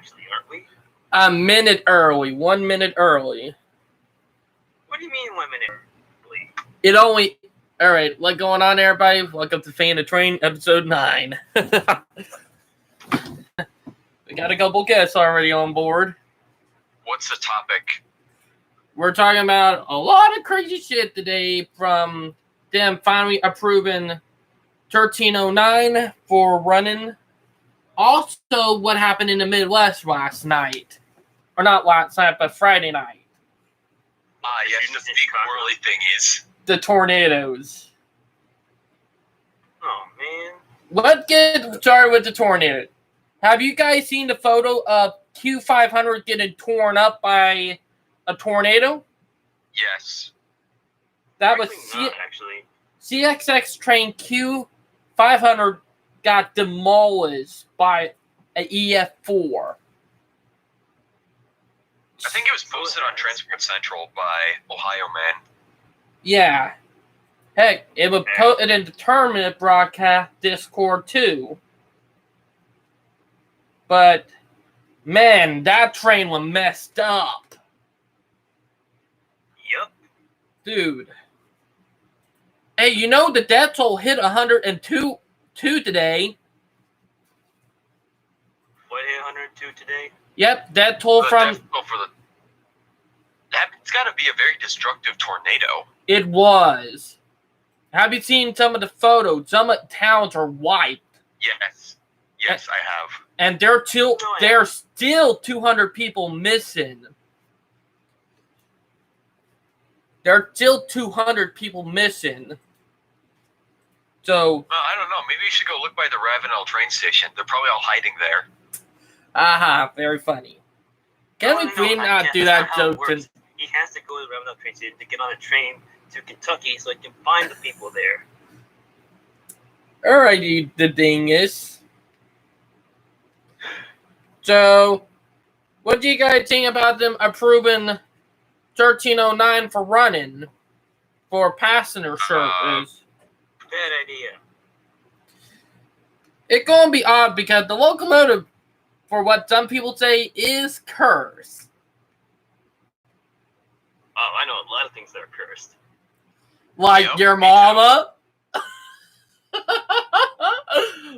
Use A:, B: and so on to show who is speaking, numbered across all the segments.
A: actually, aren't we?
B: A minute early. 1 minute early.
A: What do you mean 1 minute early?
B: It only... Alright, what's going on, everybody? Welcome to Fan of Train, episode 9. We got a couple guests already on board.
C: What's the topic?
B: We're talking about a lot of crazy shit today, from them finally approving 1309 for running. Also, what happened in the Midwest last night. Or not last night, but Friday night.
C: Yes, the big whirly thingies.
B: The tornadoes.
A: Oh, man.
B: Let's get started with the tornado. Have you guys seen the photo of Q500 getting torn up by a tornado?
C: Yes.
B: That was
A: actually.
B: CXX train Q500 got demolished by an EF4.
C: I think it was posted on Transport Central by Ohio Man.
B: Yeah. Heck, it was posted in the tournament broadcast Discord too. But, man, that train was messed up.
A: Yup.
B: Dude. Hey, you know the death toll hit 102 today.
A: What hit 102 today?
B: Yep, death toll from...
C: It's got to be a very destructive tornado.
B: It was. Have you seen some of the photos? Some of the towns are wiped.
C: Yes. Yes, I have.
B: And there's still 200 people missing. There are still 200 people missing. So...
C: Well, I don't know. Maybe you should go look by the Ravenel train station. They're probably all hiding there.
B: Aha, very funny. Can we not do that joke?
A: He has to go to the Ravenel train station to get on a train to Kentucky so he can find the people there.
B: Alrighty, the dingus. So, what do you guys think about them approving 1309 for running for passenger service?
A: Bad idea.
B: It's gonna be odd because the locomotive, for what some people say, is cursed.
A: Oh, I know a lot of things that are cursed.
B: Like your mama?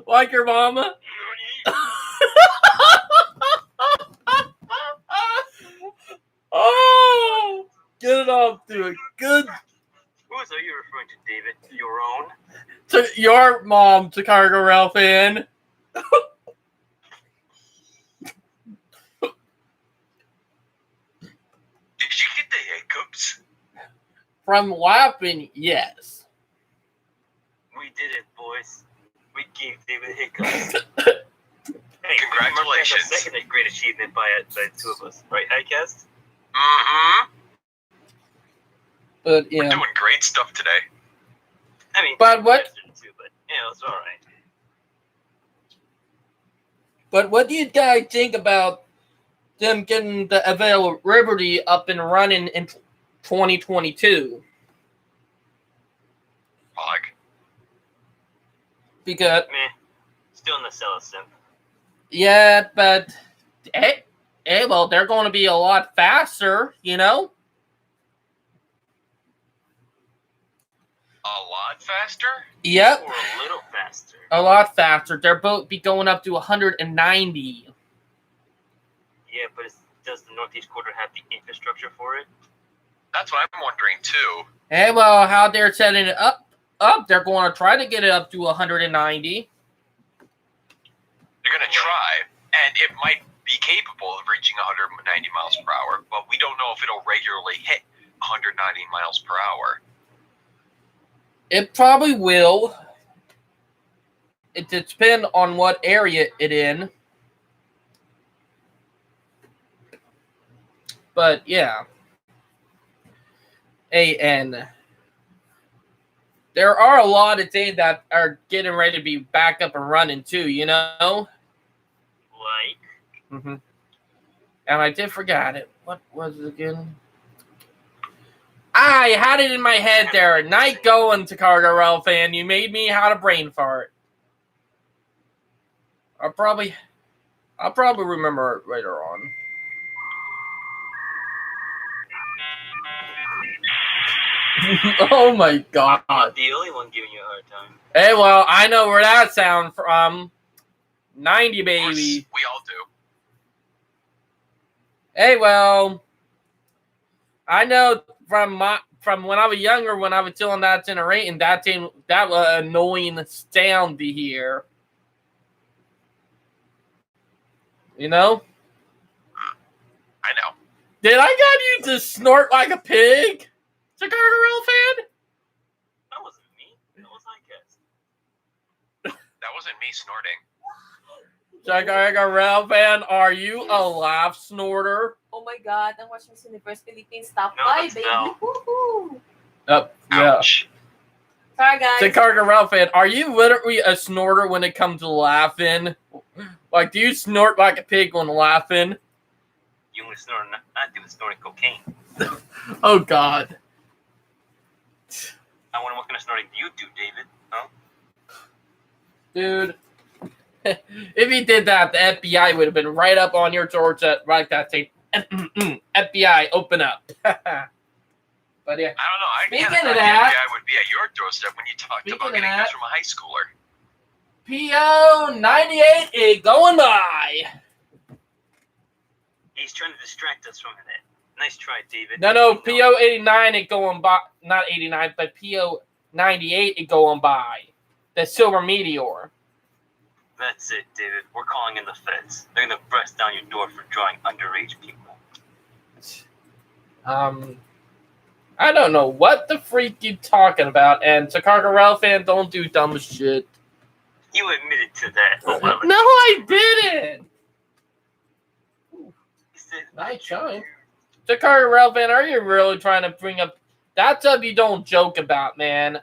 B: Like your mama? Oh! Get it off to a good...
A: Whose are you referring to, David? Your own?
B: To your mom, to Cargo Rail fan.
C: Did you get the hiccups?
B: From laughing, yes.
A: We did it, boys. We gave David hiccups. Hey,
C: congratulations.
A: That's the second great achievement by the two of us, right, Highcast?
C: Mm-hmm.
B: But yeah.
C: We're doing great stuff today.
A: I mean,
B: but what?
A: Too, but it's all right.
B: But what do you guys think about them getting the Avail Liberty up and running in 2022?
C: Fog.
B: Because
A: still in the cell sim.
B: Yeah, but well, they're going to be a lot faster, you know.
C: A lot faster?
B: Yep.
A: Or a little faster.
B: A lot faster. They're both be going up to 190.
A: Yeah, but does the Northeast Quarter have the infrastructure for it?
C: That's what I'm wondering too.
B: Hey, well, how they're setting it up, they're going to try to get it up to 190.
C: They're going to try, and it might be capable of reaching 190 miles per hour, but we don't know if it'll regularly hit 190 miles per hour.
B: It probably will. It depends on what area it in. But yeah. And there are a lot of things that are getting ready to be back up and running too, you know?
A: Like?
B: Mm-hmm. And I did forget it. What was it again? I had it in my head there. Night going to Cargo Rail fan. You made me have a brain fart. I'll probably remember it later on. Oh my god.
A: I'm not the only one giving you a hard time.
B: Hey, well, I know where that sound from. 90
C: Of course,
B: baby.
C: we all do.
B: Hey, well, I know from when I was younger, when I was still in that generation, that was an annoying sound to hear. You know?
C: I know.
B: Did I get you to snort like a pig? Chicago Real fan?
A: That wasn't me. That was I guess.
C: That wasn't me snorting.
B: Chicago Real fan, are you a laugh snorter?
D: Oh my God, ang watching Miss Universe Philippines top
A: No,
D: 5,
A: that's
D: baby.
A: Val.
D: Woohoo!
B: Yeah.
C: Ouch.
D: Sorry, guys.
B: Chicago Real fan, are you literally a snorter when it comes to laughing? Like, do you snort like a pig when laughing?
A: You only snort, not doing snorting cocaine.
B: Oh, God.
A: I wonder what kind of snorting you do, David. Huh?
B: Dude. If he did that, the FBI would have been right up on your doorstep, right that saying, FBI, open up. But yeah.
C: I don't know. I
B: Speaking
C: kinda
B: of
C: thought
B: that-
C: the FBI would be at your doorstep when you talked
B: Speaking
C: about
B: of
C: getting
B: that-
C: this from a high schooler.
B: PO 98 is going by.
A: He's trying to distract us from it. Nice try, David.
B: No, PO 89 is going by. Not 89, but PO 98 is going by. The Silver Meteor.
A: That's it, David. We're calling in the feds. They're gonna press down your door for drawing underage people.
B: I don't know what the freak you talking about, and Chicago Rail fan don't do dumb shit.
A: You admitted to that. Oh, well.
B: No, I didn't.
A: You said-
B: Nice chime. Chicago Rail fan, are you really trying to bring up that stuff you don't joke about, man?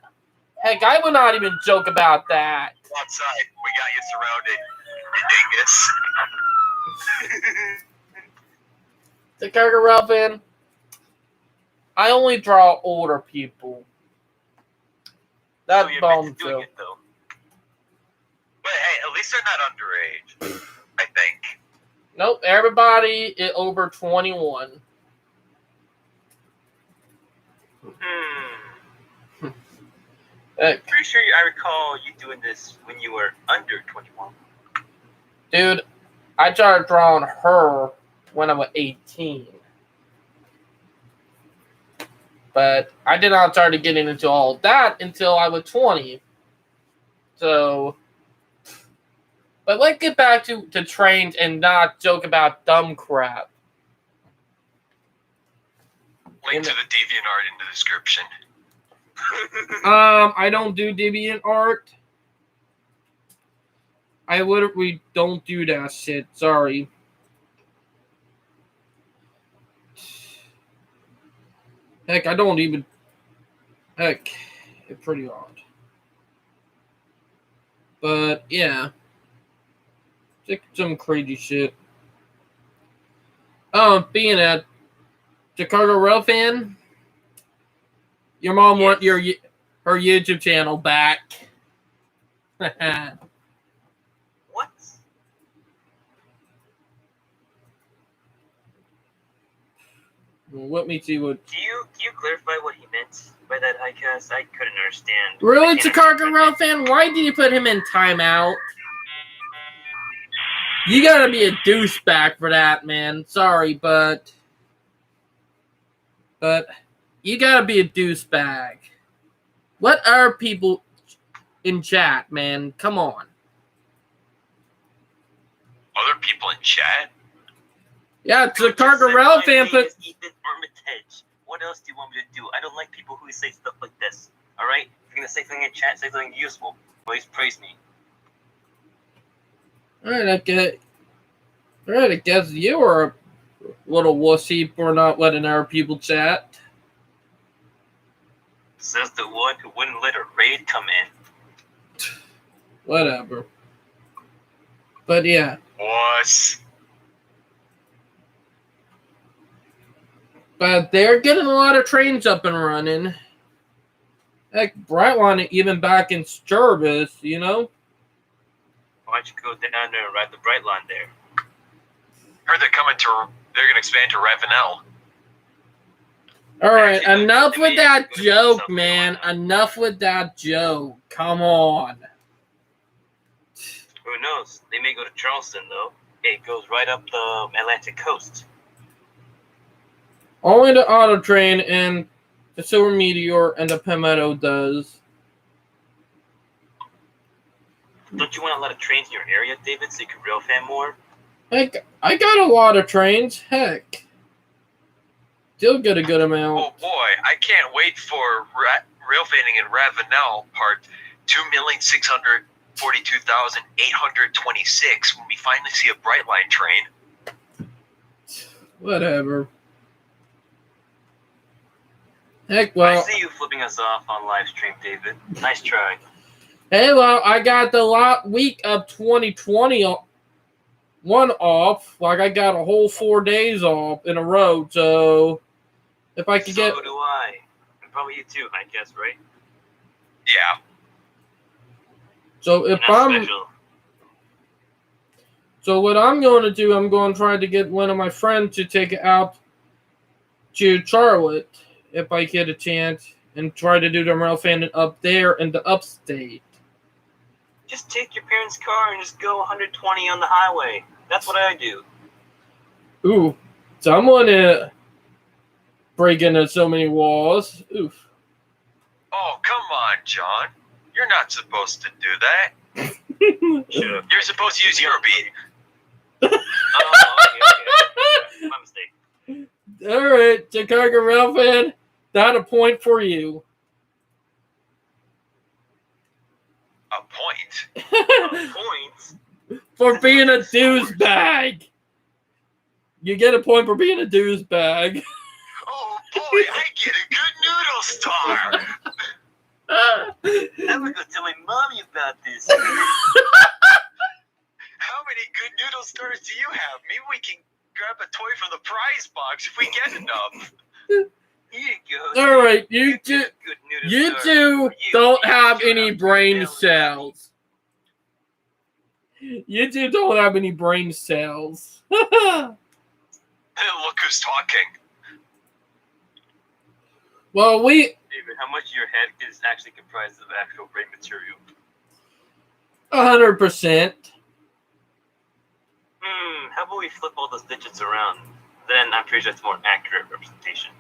B: Heck, I would not even joke about that.
C: Outside, we got you surrounded, you dingus.
B: Chicago Rail fan, I only draw older people. That's
A: So you're
B: bomb
A: meant to doing
B: too.
A: it, though.
C: But hey, at least they're not underage, I think.
B: Nope, everybody is over 21. Heck,
A: Pretty sure I recall you doing this when you were under 21.
B: dude, I started drawing her when I was 18. But I did not start getting into all of that until I was 20. So, but let's get back to trains and not joke about dumb crap.
C: Link to the DeviantArt in the description.
B: I don't do deviant art. I literally don't do that shit. Sorry. Heck, I don't even. Heck, it's pretty odd. But yeah, just some crazy shit. Being a Chicago Rail fan, your mom want her YouTube channel back.
A: What?
B: Let me see what.
A: Can you clarify what he meant by that, Highcast? I couldn't understand.
B: Really,
A: I can't
B: Chicago
A: understand.
B: Rail fan? Why did you put him in timeout? You gotta be a douchebag for that, man. Sorry, but you gotta be a douchebag. What are people in chat, man? Come on.
C: Other people in chat?
B: Yeah,
A: You
B: Chicago
A: just said
B: Rail
A: my
B: fan
A: name
B: put.
A: is Ethan Armitage. What else do you want me to do? I don't like people who say stuff like this. Alright? If you're gonna say something in chat, say something useful. Please praise me.
B: Alright, I guess you were a little wussy for not letting our people chat.
A: Says the one who wouldn't let a raid come in.
B: Whatever. But yeah.
C: What?
B: But they're getting a lot of trains up and running. Heck, Brightline even back in service, you know?
A: Why don't you go down there and ride the bright line there?
C: Heard they're going to expand to Ravenel.
B: All right,
A: Actually,
B: enough
A: they
B: with
A: may
B: that
A: go to
B: joke,
A: South
B: man.
A: Carolina.
B: Enough with that joke. Come on.
A: Who knows? They may go to Charleston, though. It goes right up the Atlantic coast.
B: Only the Auto Train and the Silver Meteor and the Palmetto does.
A: Don't you want a lot of trains in your area, David, so you can rail fan more?
B: Heck, I got a lot of trains. Heck. Still get a good amount.
C: Oh boy, I can't wait for rail fanning in Ravenel part 2,642,826 when we finally see a Brightline train.
B: Whatever. Heck,
A: I
B: well.
A: see you flipping us off on live stream, David. Nice try.
B: Hey, well, I got the week of 2021 off. Like, I got a whole 4 days off in a row. So, if I could
A: So
B: get.
A: do I. And probably you too, I guess, right?
C: Yeah.
B: So, if
A: You're not
B: I'm.
A: special.
B: So, what I'm going to do, I'm going to try to get one of my friends to take it out to Charlotte, if I get a chance, and try to do the rail fanning up there in the upstate.
A: Just take your parents' car and just go 120 on the highway. That's what I do.
B: Ooh, someone break into so many walls. Oof.
C: Oh, come on, John. You're not supposed to do that.
A: Sure.
C: You're supposed to use your beat.
A: Oh, okay. My mistake.
B: All right, Chicago Rail fan, that a point for you.
C: A point.
A: Points.
B: For being a douchebag. You get a point for being a douchebag.
C: Oh boy, I get a good noodle star.
A: I'm gonna go tell my mommy about this.
C: How many good noodle stars do you have? Maybe we can grab a toy from the prize box if we get enough.
A: Here you go.
B: All right, you two,
A: Good noodle
B: you
A: star.
B: two
A: For you.
B: don't
A: You
B: have
A: two
B: any
A: have
B: brain
A: good
B: cells. You two don't have any brain cells.
C: Hey, look who's talking.
B: Well,
A: David, how much of your head is actually comprised of actual brain material?
B: 100%.
A: How about we flip all those digits around? Then I'm pretty sure it's more accurate representation.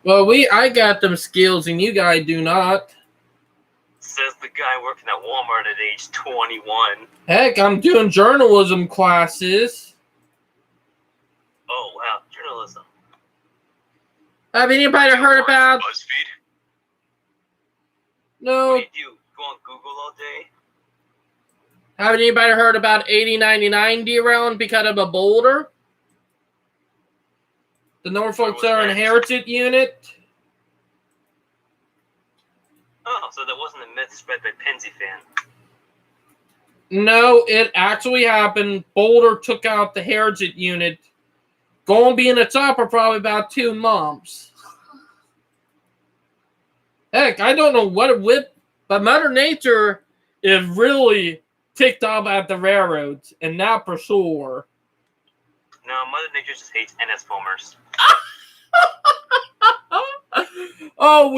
B: Well, I got them skills and you guys do not.
A: Says the guy working at Walmart at age 21.
B: Heck, I'm doing journalism classes.
A: Oh, wow. Journalism.
B: Have anybody heard about?
C: BuzzFeed?
A: What
B: No.
A: do you do? Go on Google all day?
B: Have anybody heard about 8099 derailing because of a boulder? The Norfolk
A: was
B: Southern
A: that?
B: Heritage Unit.
A: Oh, so that wasn't a myth spread by Penzi fan.
B: No, it actually happened. Boulder took out the Heritage Unit. Going to be in the top for probably about 2 months. Heck, I don't know what it would, but Mother Nature is really ticked off at the railroads, and not for sure.
A: No, Mother Nature just hates NS foamers.
B: Oh,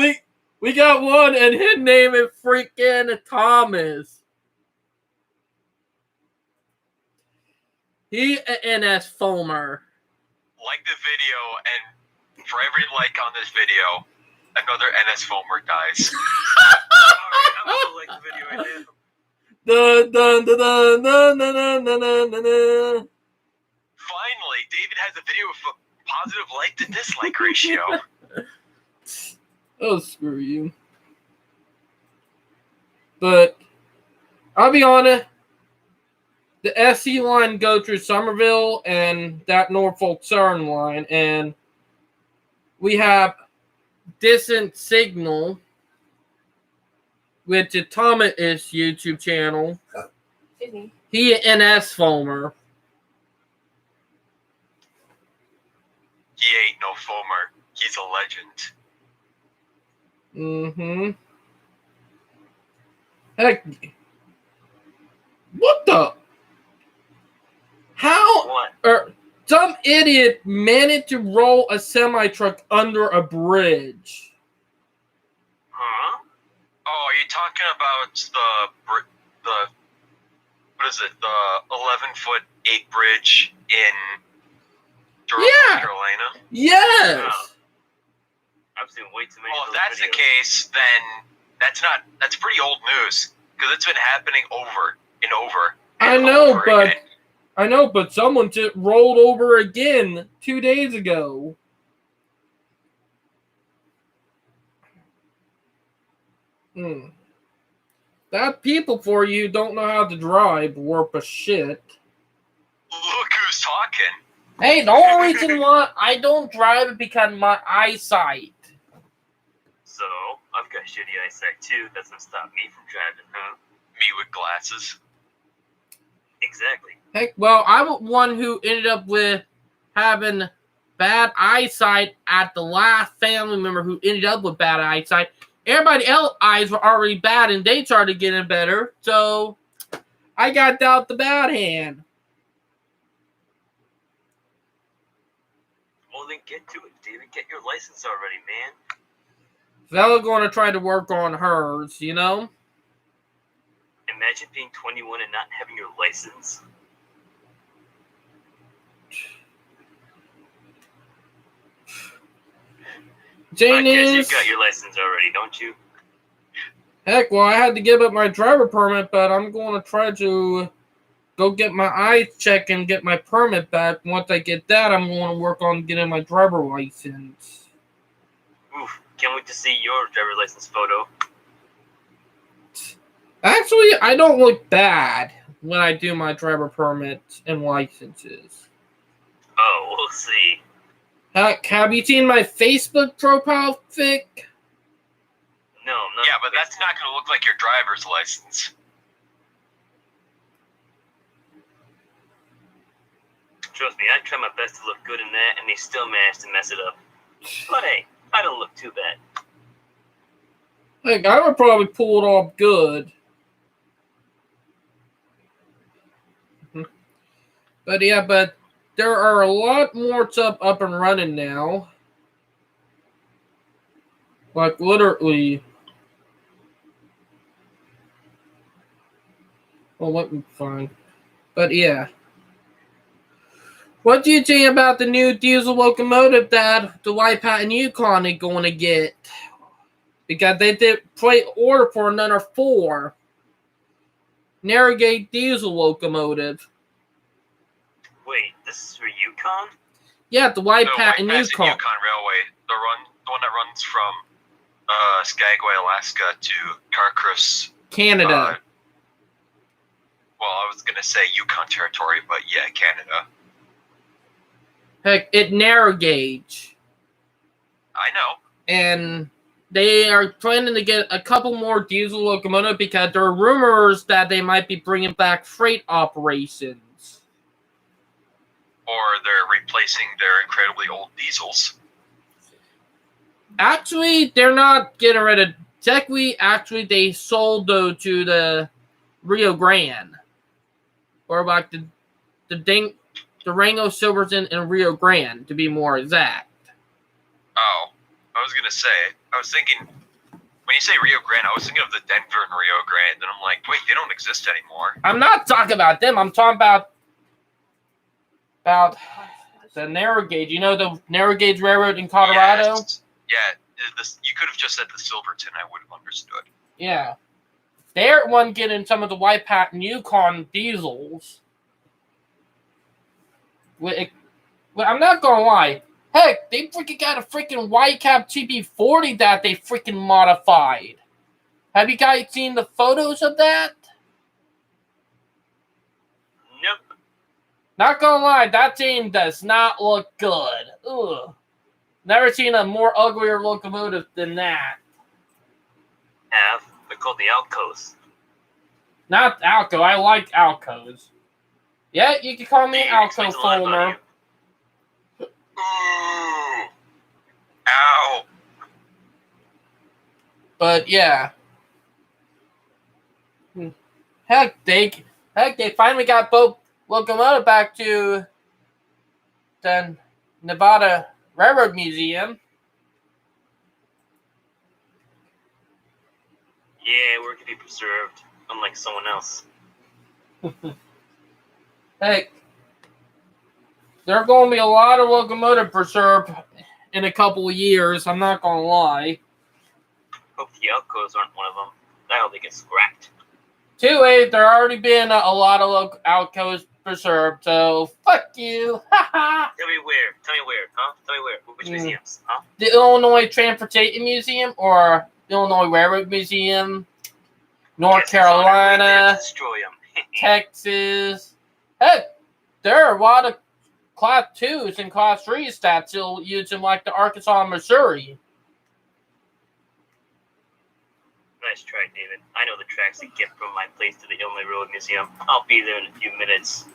B: we got one, and his name is freaking Thomas. He an NS foamer.
C: Like the video, and for every like on this video, another NS foamer dies.
A: Alright, I'm gonna like the video right now.
B: Dun, dun, dun, dun, dun, dun, dun, dun, dun, dun.
C: Finally, David has a video with a positive like to dislike ratio.
B: Oh, screw you. But I'll be honest, the SC line go through Somerville and that Norfolk Southern line, and we have Distant Signal, which is Thomas' YouTube channel.
D: Excuse me.
B: He an NS foamer.
C: He ain't no foamer. He's a legend.
B: Mm-hmm. Heck. What the? How
A: What?
B: some idiot managed to roll a semi-truck under a bridge?
A: Huh?
C: Oh, are you talking about the what is it? The 11-foot 8 bridge in Durham,
B: Yeah.
C: North Carolina?
B: Yes.
A: I've seen way too many.
C: Well,
A: of
C: if
A: those
C: that's the
A: videos.
C: case, then that's pretty old news because it's been happening over and over.
B: I
C: And
B: know,
C: over
B: but
C: again.
B: someone just rolled over again 2 days ago. That people for you don't know how to drive, warp a shit.
C: Look who's talking.
B: Hey, the only reason why I don't drive is because of my eyesight.
A: So I've got shitty eyesight too. That doesn't stop me from driving, huh?
C: Me with glasses.
A: Exactly.
B: Heck, well, I'm one who ended up with having bad eyesight at the last family member who ended up with bad eyesight. Everybody else's eyes were already bad and they started getting better, so I got dealt the bad hand.
A: Well, then get to it, David. Get your license already, man.
B: Fella going to try to work on hers, you know?
A: Imagine being 21 and not having your license.
B: Jane
A: I guess
B: is...
A: you've got your license already, don't you?
B: Heck, well, I had to give up my driver permit, but I'm going to try to go get my eyes checked and get my permit back. Once I get that, I'm going to work on getting my driver license.
A: Oof, can't wait to see your driver's license photo.
B: Actually, I don't look bad when I do my driver permits and licenses.
A: Oh, we'll see.
B: Heck, have you seen my Facebook profile pic?
A: No, I'm not.
C: Yeah, but that's not going to look like your driver's license.
A: Trust me, I try my best to look good in that, and they still manage to mess it up. But hey, I don't look too bad.
B: Heck, I would probably pull it off good. But yeah, but there are a lot more stuff up and running now. Like, literally. Well, let me find. But yeah. What do you think about the new diesel locomotive that the Wipeout and Yukon are going to get? Because they did play order for another 4 narrow gauge diesel locomotive.
A: Wait, this is for Yukon?
B: Yeah, the Wipeout and
C: White
B: Yukon.
C: Yukon Railway, the one that runs from Skagway, Alaska to Carcross,
B: Canada.
C: Well, I was gonna say Yukon Territory, but yeah, Canada.
B: Heck, it narrow gauge.
C: I know.
B: And they are planning to get a couple more diesel locomotives because there are rumors that they might be bringing back freight operations.
C: Or they're replacing their incredibly old diesels.
B: Actually, they're not getting rid of. Actually, they sold those to the Rio Grande, or like the Rango Silverton and Rio Grande, to be more exact.
C: Oh, I was gonna say. I was thinking when you say Rio Grande, I was thinking of the Denver and Rio Grande, and I'm like, wait, they don't exist anymore.
B: I'm not talking about them. I'm talking about the narrow gauge. You know the narrow gauge railroad in Colorado?
C: Yes. Yeah, you could have just said the Silverton. I would have understood.
B: Yeah. They're one getting some of the Wipeout and Yukon diesels. Well, I'm not going to lie. Heck, they freaking got a freaking Whitecap TB40 that they freaking modified. Have you guys seen the photos of that?
A: Nope.
B: Not gonna lie, that thing does not look good. Ugh. Never seen a more uglier locomotive than that.
A: They're called the Alcos.
B: Not Alco. I like Alcos. Yeah, you can call me
A: It
B: Alco
A: explains a lot about
B: Fulmer.
C: Ooh. Ow.
B: But yeah. Heck, they finally got both locomotive back to the Nevada Railroad Museum.
A: Yeah, where it can be preserved, unlike someone else.
B: Hey, there are going to be a lot of locomotive preserved in a couple of years. I'm not going to lie.
A: Hope the Elcos aren't one of them. I hope they get scrapped.
B: 2A, there already been a lot of outcoast preserved, so fuck you. Haha.
A: Tell me where, huh? Tell me where. Which museums, huh?
B: The Illinois Transportation Museum or the Illinois Railroad Museum, North
A: Guess it's on our way there to
B: Carolina,
A: destroy 'em.
B: Texas. Heck, there are a lot of Class 2s and Class 3s that still use them, like the Arkansas and Missouri.
A: Nice try, David. I know the tracks to get from my place to the Illinois Railroad Museum. I'll be there in a few minutes.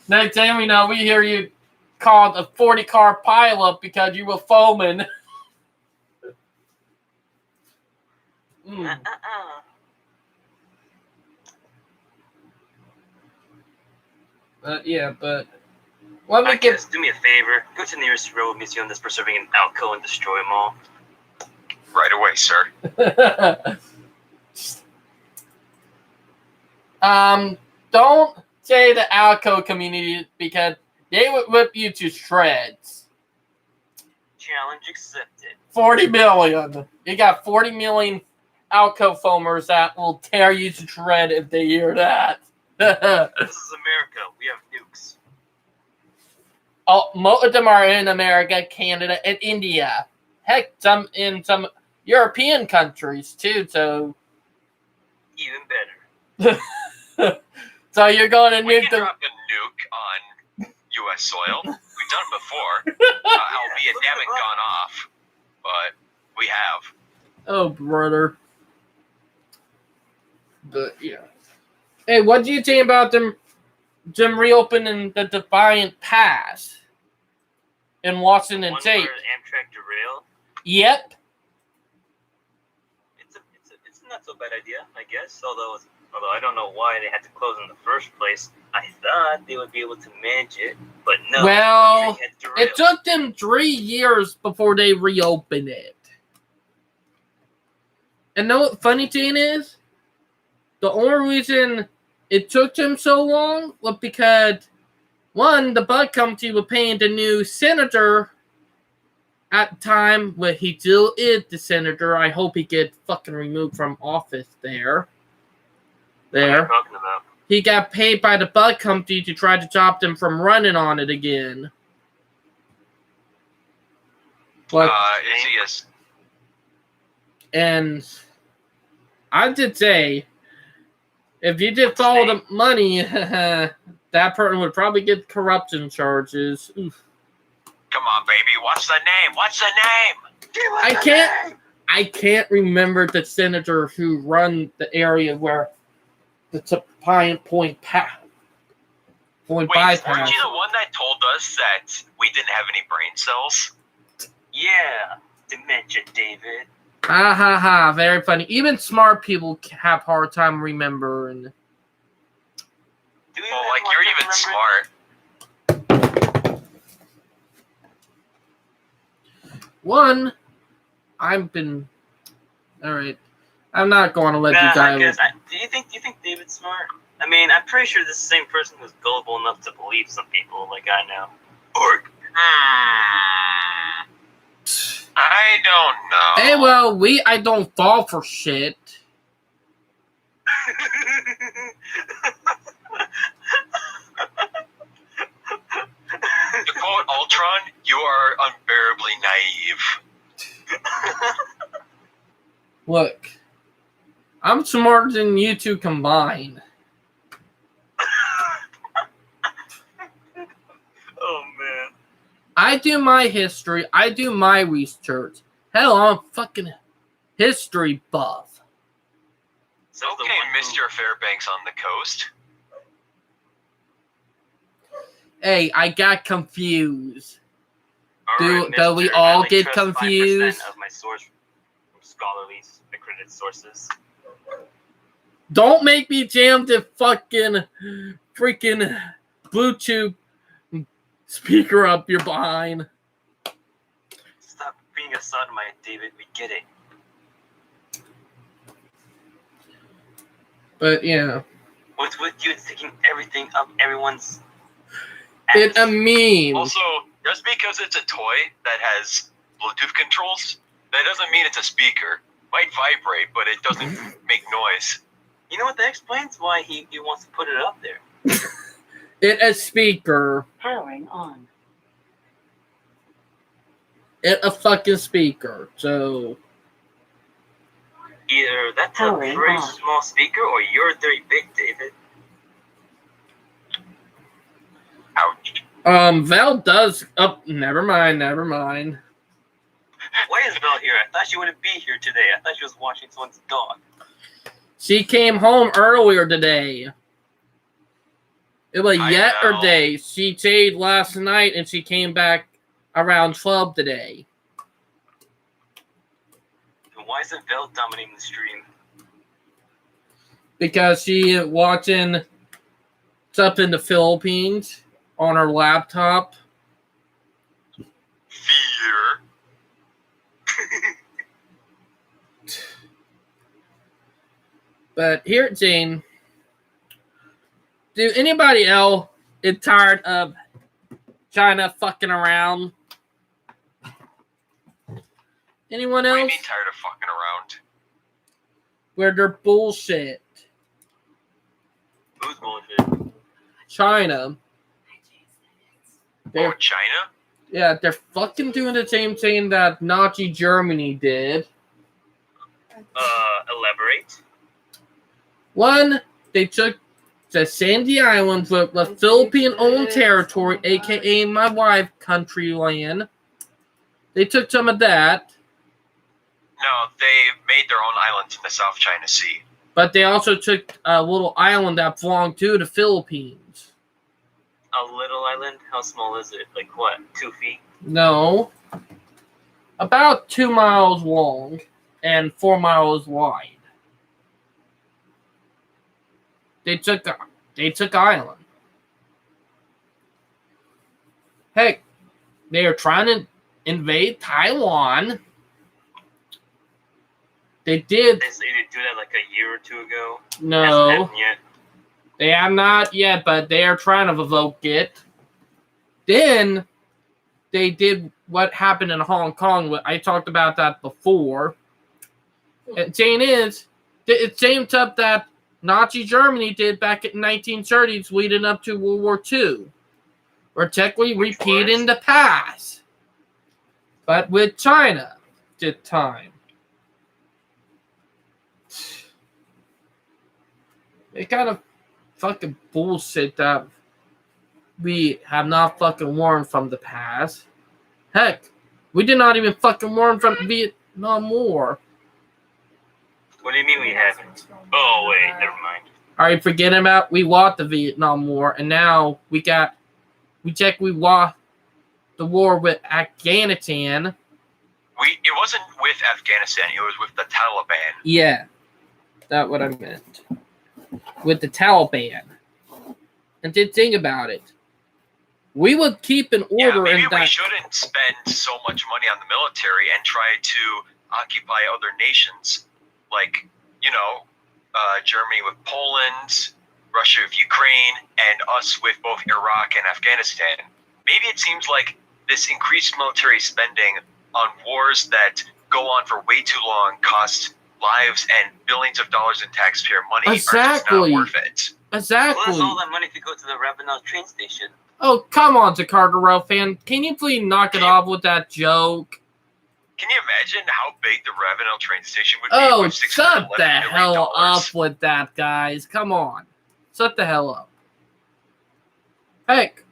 B: Next thing we know, we hear you called a 40-car pileup because you were foaming. But let me
A: Guess, do me a favor. Go to the nearest railroad museum that's preserving an Alco and destroy them all.
C: Right away, sir.
B: Don't say the Alco community because they would rip you to shreds.
A: Challenge accepted.
B: 40 million. You got 40 million Alco foamers that will tear you to shred if they hear that.
A: This is America. We have nukes.
B: Most of them are in America, Canada, and India. Heck, some in some European countries too. So
A: Even better.
B: so you're going to
C: We
B: nuke
C: can
B: them.
C: drop a nuke on U.S. soil. We've done it before. Albeit they haven't gone off, but we have.
B: Oh, brother. But yeah. Hey, what do you think about them reopening the Defiant Pass in Washington
A: One
B: State?
A: where Amtrak derailed.
B: Yep.
A: It's not so bad idea, I guess. Although I don't know why they had to close in the first place. I thought they would be able to manage it, but no.
B: Well,
A: they had derailed.
B: it took them 3 years before they reopened it. And know what funny thing is? The only reason it took them so long was because, one, the bus company was paying the new senator at the time, but he still is the senator. I hope he gets fucking removed from office there.
A: What are you talking about?
B: He got paid by the bus company to try to stop them from running on it again. But,
C: Is he a...
B: and I did say, if you did follow the money, that person would probably get corruption charges. Oof.
C: Come on, baby. What's the name? What's the name?
B: I can't remember the senator who run the area where the Defiant Point
C: Wait,
B: bypass.
C: weren't you the one that told us that we didn't have any brain cells?
A: Yeah, dementia, David.
B: Ha ha ha! Very funny. Even smart people have hard time remembering.
A: Do you
C: Well,
A: have
C: like,
A: more
C: you're
A: time
C: even
A: to remember?
C: smart.
B: One, alright. I'm not going to let you
A: I
B: die.
A: guess. Do you think David's smart? I mean, I'm pretty sure this is the same person who's gullible enough to believe some people, like I know. Or
C: I don't know.
B: Hey, well, I don't fall for shit.
C: To quote Ultron, you are unbearably naive.
B: Look, I'm smarter than you two combined.
A: Oh man.
B: I do my history. I do my research. Hell, I'm a fucking history buff.
A: So the
C: Okay,
A: one who-
C: Mr. Fairbanks on the coast.
B: Hey, I got confused.
A: Alright,
B: do we
A: mister,
B: all
A: I only
B: get
A: trust 5%
B: confused?
A: of my source from scholarly accredited sources.
B: Don't make me jam the freaking Bluetooth speaker up your behind.
A: Stop being a sodomite, David. We get it.
B: But yeah,
A: What's with you sticking everything up everyone's
B: it's a
A: ass?
B: meme.
C: Also, just because it's a toy that has Bluetooth controls, that doesn't mean it's a speaker. Might vibrate, but it doesn't make noise.
A: You know what? That explains why he wants to put it up there.
B: It a speaker.
E: Powering on.
B: It a fucking speaker. So
A: Either that's a
E: Powering
A: very
E: on.
A: small speaker, or you're very big, David.
C: Ouch.
B: Val does. Oh, never mind.
A: Why is Belle here? I thought she wouldn't be here today. I thought she was watching someone's dog.
B: She came home earlier today. It was
C: I
B: yesterday. She stayed last night and she came back around 12 today.
A: And why isn't Belle dominating the stream?
B: Because she watching stuff in the Philippines on her laptop.
C: Fear.
B: But here, Jane, do anybody else is tired of China fucking around? Anyone
C: What do you
B: else?
C: mean tired of fucking around?
B: Where they're bullshit.
A: Who's bullshit?
B: China.
C: Oh,
B: They're,
C: China?
B: yeah, they're fucking doing the same thing that Nazi Germany did.
A: Elaborate.
B: One, they took the Sandy Islands with the Philippine-owned territory, aka my wife country land. They took some of that,
C: No, they made their own islands in the South China Sea.
B: but they also took a little island that belonged to the Philippines.
A: A little island? How small is it? Like what? 2 feet?
B: No, about 2 miles long and 4 miles wide. They took island. Heck, they are trying to invade Taiwan. They did.
A: They say they do that like a year or two ago.
B: No,
A: Hasn't happened yet.
B: they have not yet, but they are trying to evoke it. Then they did what happened in Hong Kong. I talked about that before. And saying is, it's same stuff that Nazi Germany did back in 1930s leading up to World War II. We're technically
A: Which
B: repeating
A: was?
B: the past. But with China this time. It kind of fucking bullshit that we have not fucking learned from the past. Heck, we did not even fucking learn from Vietnam War.
A: What do you mean we haven't? Oh, wait, never mind.
B: Are you forgetting about we lost the Vietnam War and now we lost the war with Afghanistan.
C: It wasn't with Afghanistan, it was with the Taliban.
B: Yeah, that's what I meant. With the Taliban. And to think about it, we would keep an
C: Yeah,
B: order
C: maybe
B: in
C: we
B: that.
C: shouldn't spend so much money on the military and try to occupy other nations, like, Germany with Poland, Russia with Ukraine, and us with both Iraq and Afghanistan. Maybe it seems like this increased military spending on wars that go on for way too long cost lives and billions of dollars in taxpayer money are just
B: Exactly.
C: not worth it.
A: Well,
B: Exactly.
A: that's all that money to go to the Ravenel train station.
B: Oh, come on, Chicago Rail fan. Can you please knock it off with that joke?
C: Can you imagine how big the Ravenel train station would be?
B: Oh,
C: with
B: shut
C: $611
B: the
C: million?
B: hell up with that, guys. Come on. Shut the hell up. Heck,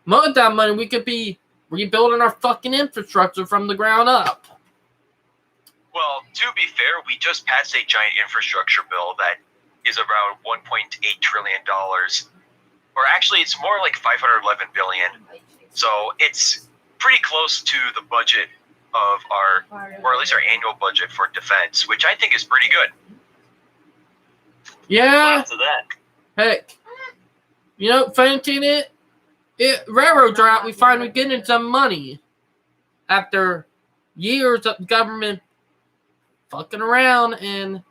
B: most of that money we could be rebuilding our fucking infrastructure from the ground up.
C: Well, to be fair, we just passed a giant infrastructure bill that is around $1.8 trillion. Or actually, it's more like $511 billion. So it's pretty close to the budget of or at least our annual budget for defense, which I think is pretty good.
B: Yeah,
A: After that,
B: heck. You know, fancy it railroad drought, we finally getting some money. After years of government fucking around and,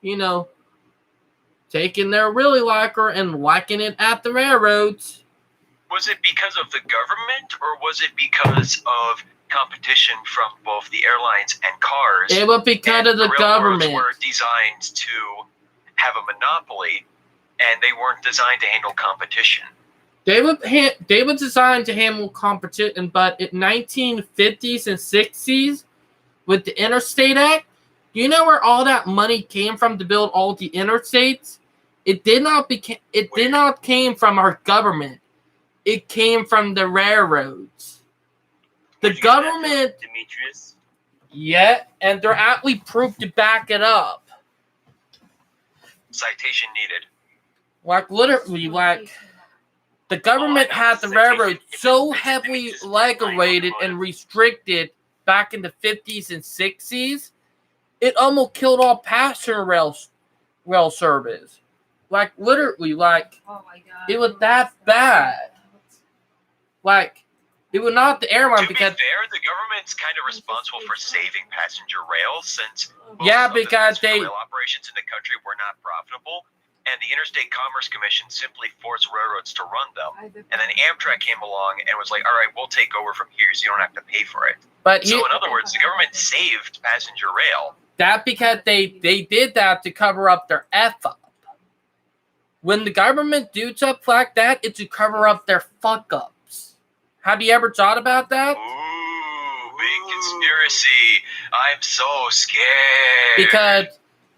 B: taking their really liker and whacking it at the railroads.
C: Was it because of the government, or was it because of competition from both the airlines and cars?
B: It was because of the
C: railroads
B: government.
C: were designed to have a monopoly, and they weren't designed to handle competition.
B: They were designed to handle competition, but in 1950s and 60s, with the Interstate Act, do you know where all that money came from to build all the interstates? It did not came from our government. It came from the railroads. The
A: where'd you get that from,
B: government,
A: Demetrius.
B: yeah, and they're actually proof to back it up.
C: Citation needed.
B: Like literally, the government had the railroad so heavily regulated and restricted back in the 50s and 60s, it almost killed all passenger rail service. Like literally,
D: Oh my god.
B: it was that bad. Like it was not the airline
C: To be
B: because
C: fair, the government's kind of responsible for saving passenger rail, since most
B: Yeah,
C: of the
B: because
C: passenger rail operations in the country were not profitable, and the Interstate Commerce Commission simply forced railroads to run them. And then Amtrak came along and was like, all right, we'll take over from here so you don't have to pay for it.
B: but
C: So in other words, the government saved passenger rail.
B: that because they did that to cover up their F up. When the government do stuff like that, it's to cover up their fuck ups. Have you ever thought about that?
C: Ooh, big conspiracy. I'm so scared.
B: Because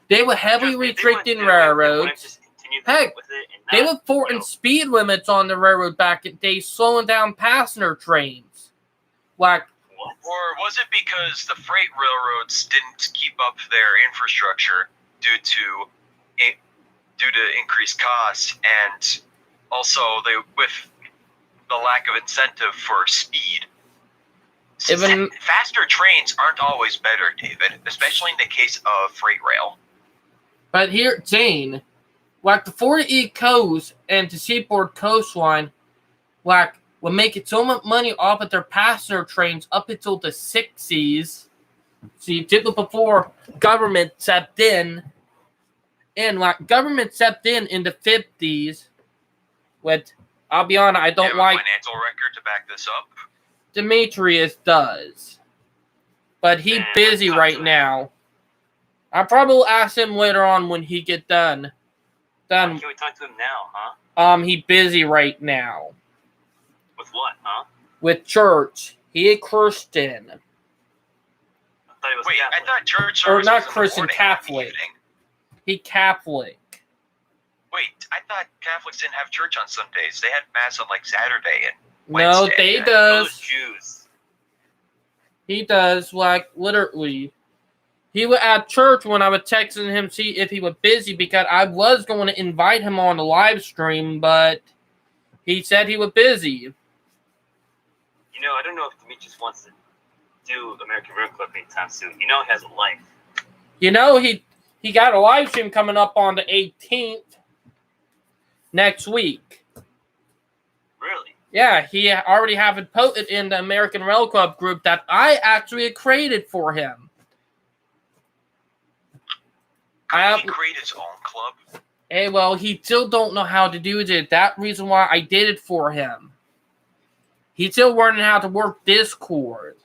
B: they were heavily restricting railroads. Heck, they were forcing speed limits on the railroad back in the day, slowing down passenger trains. Like,
A: What?
C: Or was it because the freight railroads didn't keep up their infrastructure due to increased costs, and also with the lack of incentive for speed?
B: Even-
C: Faster trains aren't always better, David, especially in the case of freight rail.
B: but here, Jane, like the 40 Coast and the Seaport Coastline, like, were making so much money off of their passenger trains up until the 60s. See, just before government stepped in. And like government stepped in the 50s. With, I'll be honest, I
C: You
B: don't
C: have
B: like
C: a financial record to back this up?
B: Demetrius does. But he's
A: Man,
B: busy
A: talk
B: right
A: to him.
B: now. I probably will ask him later on when he get done.
A: Why
B: Done.
A: can't we talk to him now, huh?
B: He busy right now.
A: With what, huh?
B: With church. He a Christian.
A: I thought he was
C: Wait,
A: Catholic.
C: I thought church
B: Or
C: service
B: not
C: was in the
B: Christian,
C: morning, not in the
B: Catholic.
C: evening.
B: He Catholic.
C: Wait, I thought Catholics didn't have church on Sundays. They had mass on like Saturday and
B: No,
C: Wednesday.
B: they
A: Those
B: does.
A: Jews.
B: He does, like, literally. He was at church when I was texting him, see if he was busy, because I was going to invite him on the live stream, but he said he was busy.
A: You know, I don't know if Demetrius wants to do American Rail Club anytime soon. You know he has a life.
B: You know, he got a live stream coming up on the 18th next week.
A: Really?
B: Yeah, he already have it posted in the American Rail Club group that I actually created for him.
C: Could he create his own club?
B: Hey, well, he still don't know how to do it. That reason why I did it for him. He's still learning how to work Discord.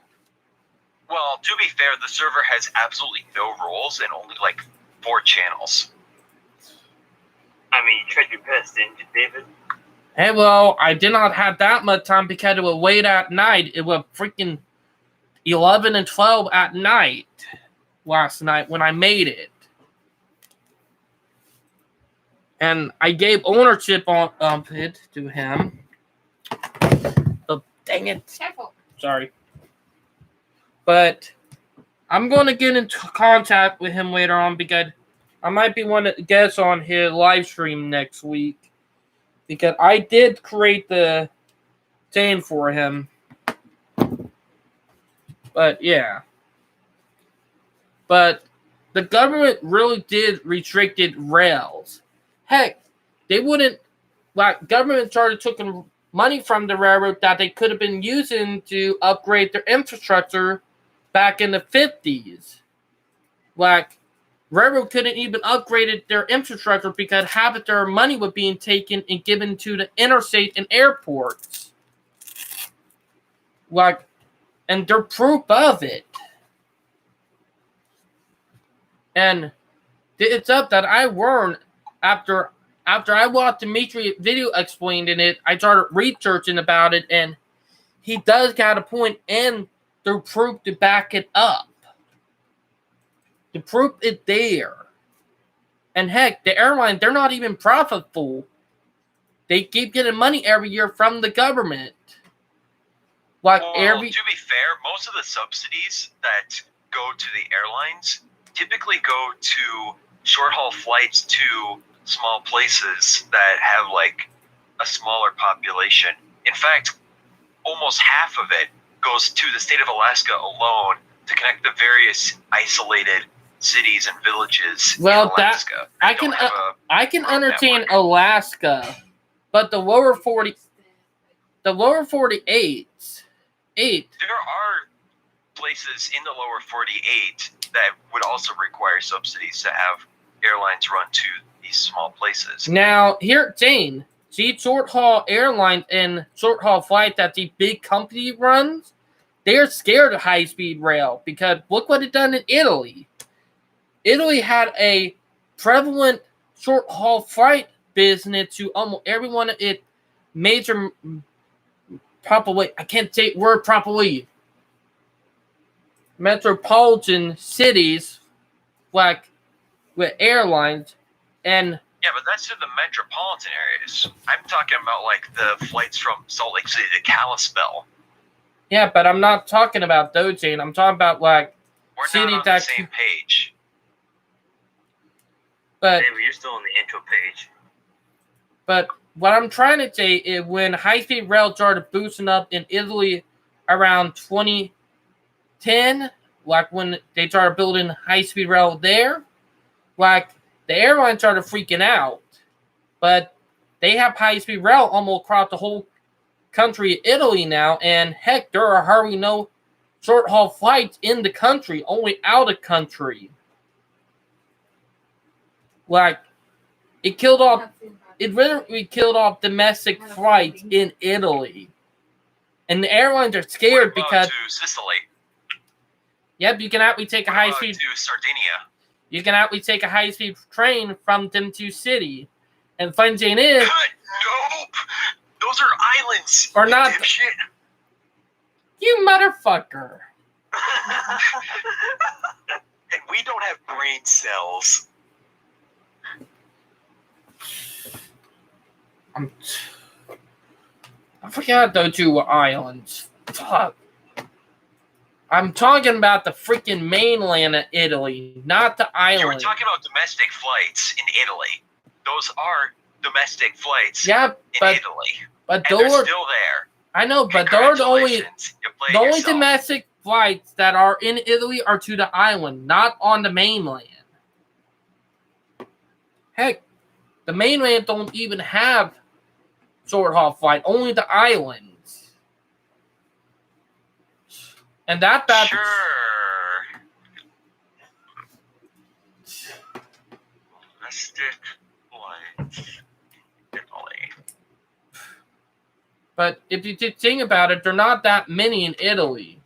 C: Well, to be fair, the server has absolutely no rules and only like 4 channels.
A: I mean, you tried your best, didn't you, David?
B: Hey, well, I did not have that much time because it was late at night. It was freaking 11 and 12 at night last night when I made it. And I gave ownership on it to him. Oh, dang it.
D: Careful.
B: Sorry. But I'm going to get into contact with him later on because I might be one of the guests on his live stream next week. Because I did create the thing for him. But yeah. But the government really did restricted rails. Heck, they wouldn't, like, government started taking money from the railroad that they could have been using to upgrade their infrastructure back in the 50s. Like, railroad couldn't even upgrade their infrastructure because half of their money was being taken and given to the interstate and airports. Like, and they're proof of it. And it's up that I learned after I watched Dimitri video explaining it, I started researching about it, and he does got a point, and there's proof to back it up. The proof is there. And heck, the airline, they're not even profitable. They keep getting money every year from the government. Like
C: Well,
B: every
C: to be fair, most of the subsidies that go to the airlines typically go to short-haul flights to small places that have, like, a smaller population. In fact, almost half of it goes to the state of Alaska alone to connect the various isolated cities and villages
B: Well,
C: in
B: that-
C: Alaska.
B: I
C: They
B: can
C: don't have a-
B: I can
C: road
B: understand
C: network.
B: Alaska, but the lower 48
C: There are places in the lower 48 that would also require subsidies to have airlines run to these small places.
B: Now, here, Jane, see short-haul airlines and short-haul flight that the big company runs, they're scared of high-speed rail because look what it done in Italy. Italy had a prevalent short-haul flight business to almost every one of its major properly, I can't say word properly, metropolitan cities, like with airlines, and
C: Yeah, but that's to the metropolitan areas. I'm talking about like the flights from Salt Lake City to Kalispell.
B: yeah, but I'm not talking about those, Jane. I'm talking about like
C: We're
B: City
C: not on
B: that-
C: the same page.
B: but
A: David, you're still on the intro page.
B: But what I'm trying to say is when high-speed rail started boosting up in Italy around 2010, like when they started building high-speed rail there, like the airlines started freaking out. But they have high-speed rail almost across the whole country of Italy now, and heck, there are hardly no short-haul flights in the country, only out of country. Like, it literally killed off domestic flights in Italy. And the airlines are scared
C: What about
B: because,
C: to Sicily?
B: yep, you can actually take a
C: What about
B: high-speed,
C: to Sardinia?
B: Train from them to city. And fun thing is,
C: Nope. Those are islands.
B: Or
C: you
B: not-
C: dipshit.
B: you motherfucker.
C: And we don't have brain cells.
B: I forgot those two islands. Fuck. I'm talking about the freaking mainland of Italy, not the
C: You were
B: island.
C: talking about domestic flights in Italy. Those are domestic flights
B: Yeah,
C: in
B: but
C: Italy.
B: but
C: And they're
B: those
C: still there.
B: I know, but they're the only
C: Congratulations. You played
B: the only
C: yourself.
B: domestic flights that are in Italy are to the island, not on the mainland. Heck, the mainland don't even have short haul flight, only the islands. And that
C: Sure. Domestic flights. Italy.
B: But if you think about it, there are not that many in Italy.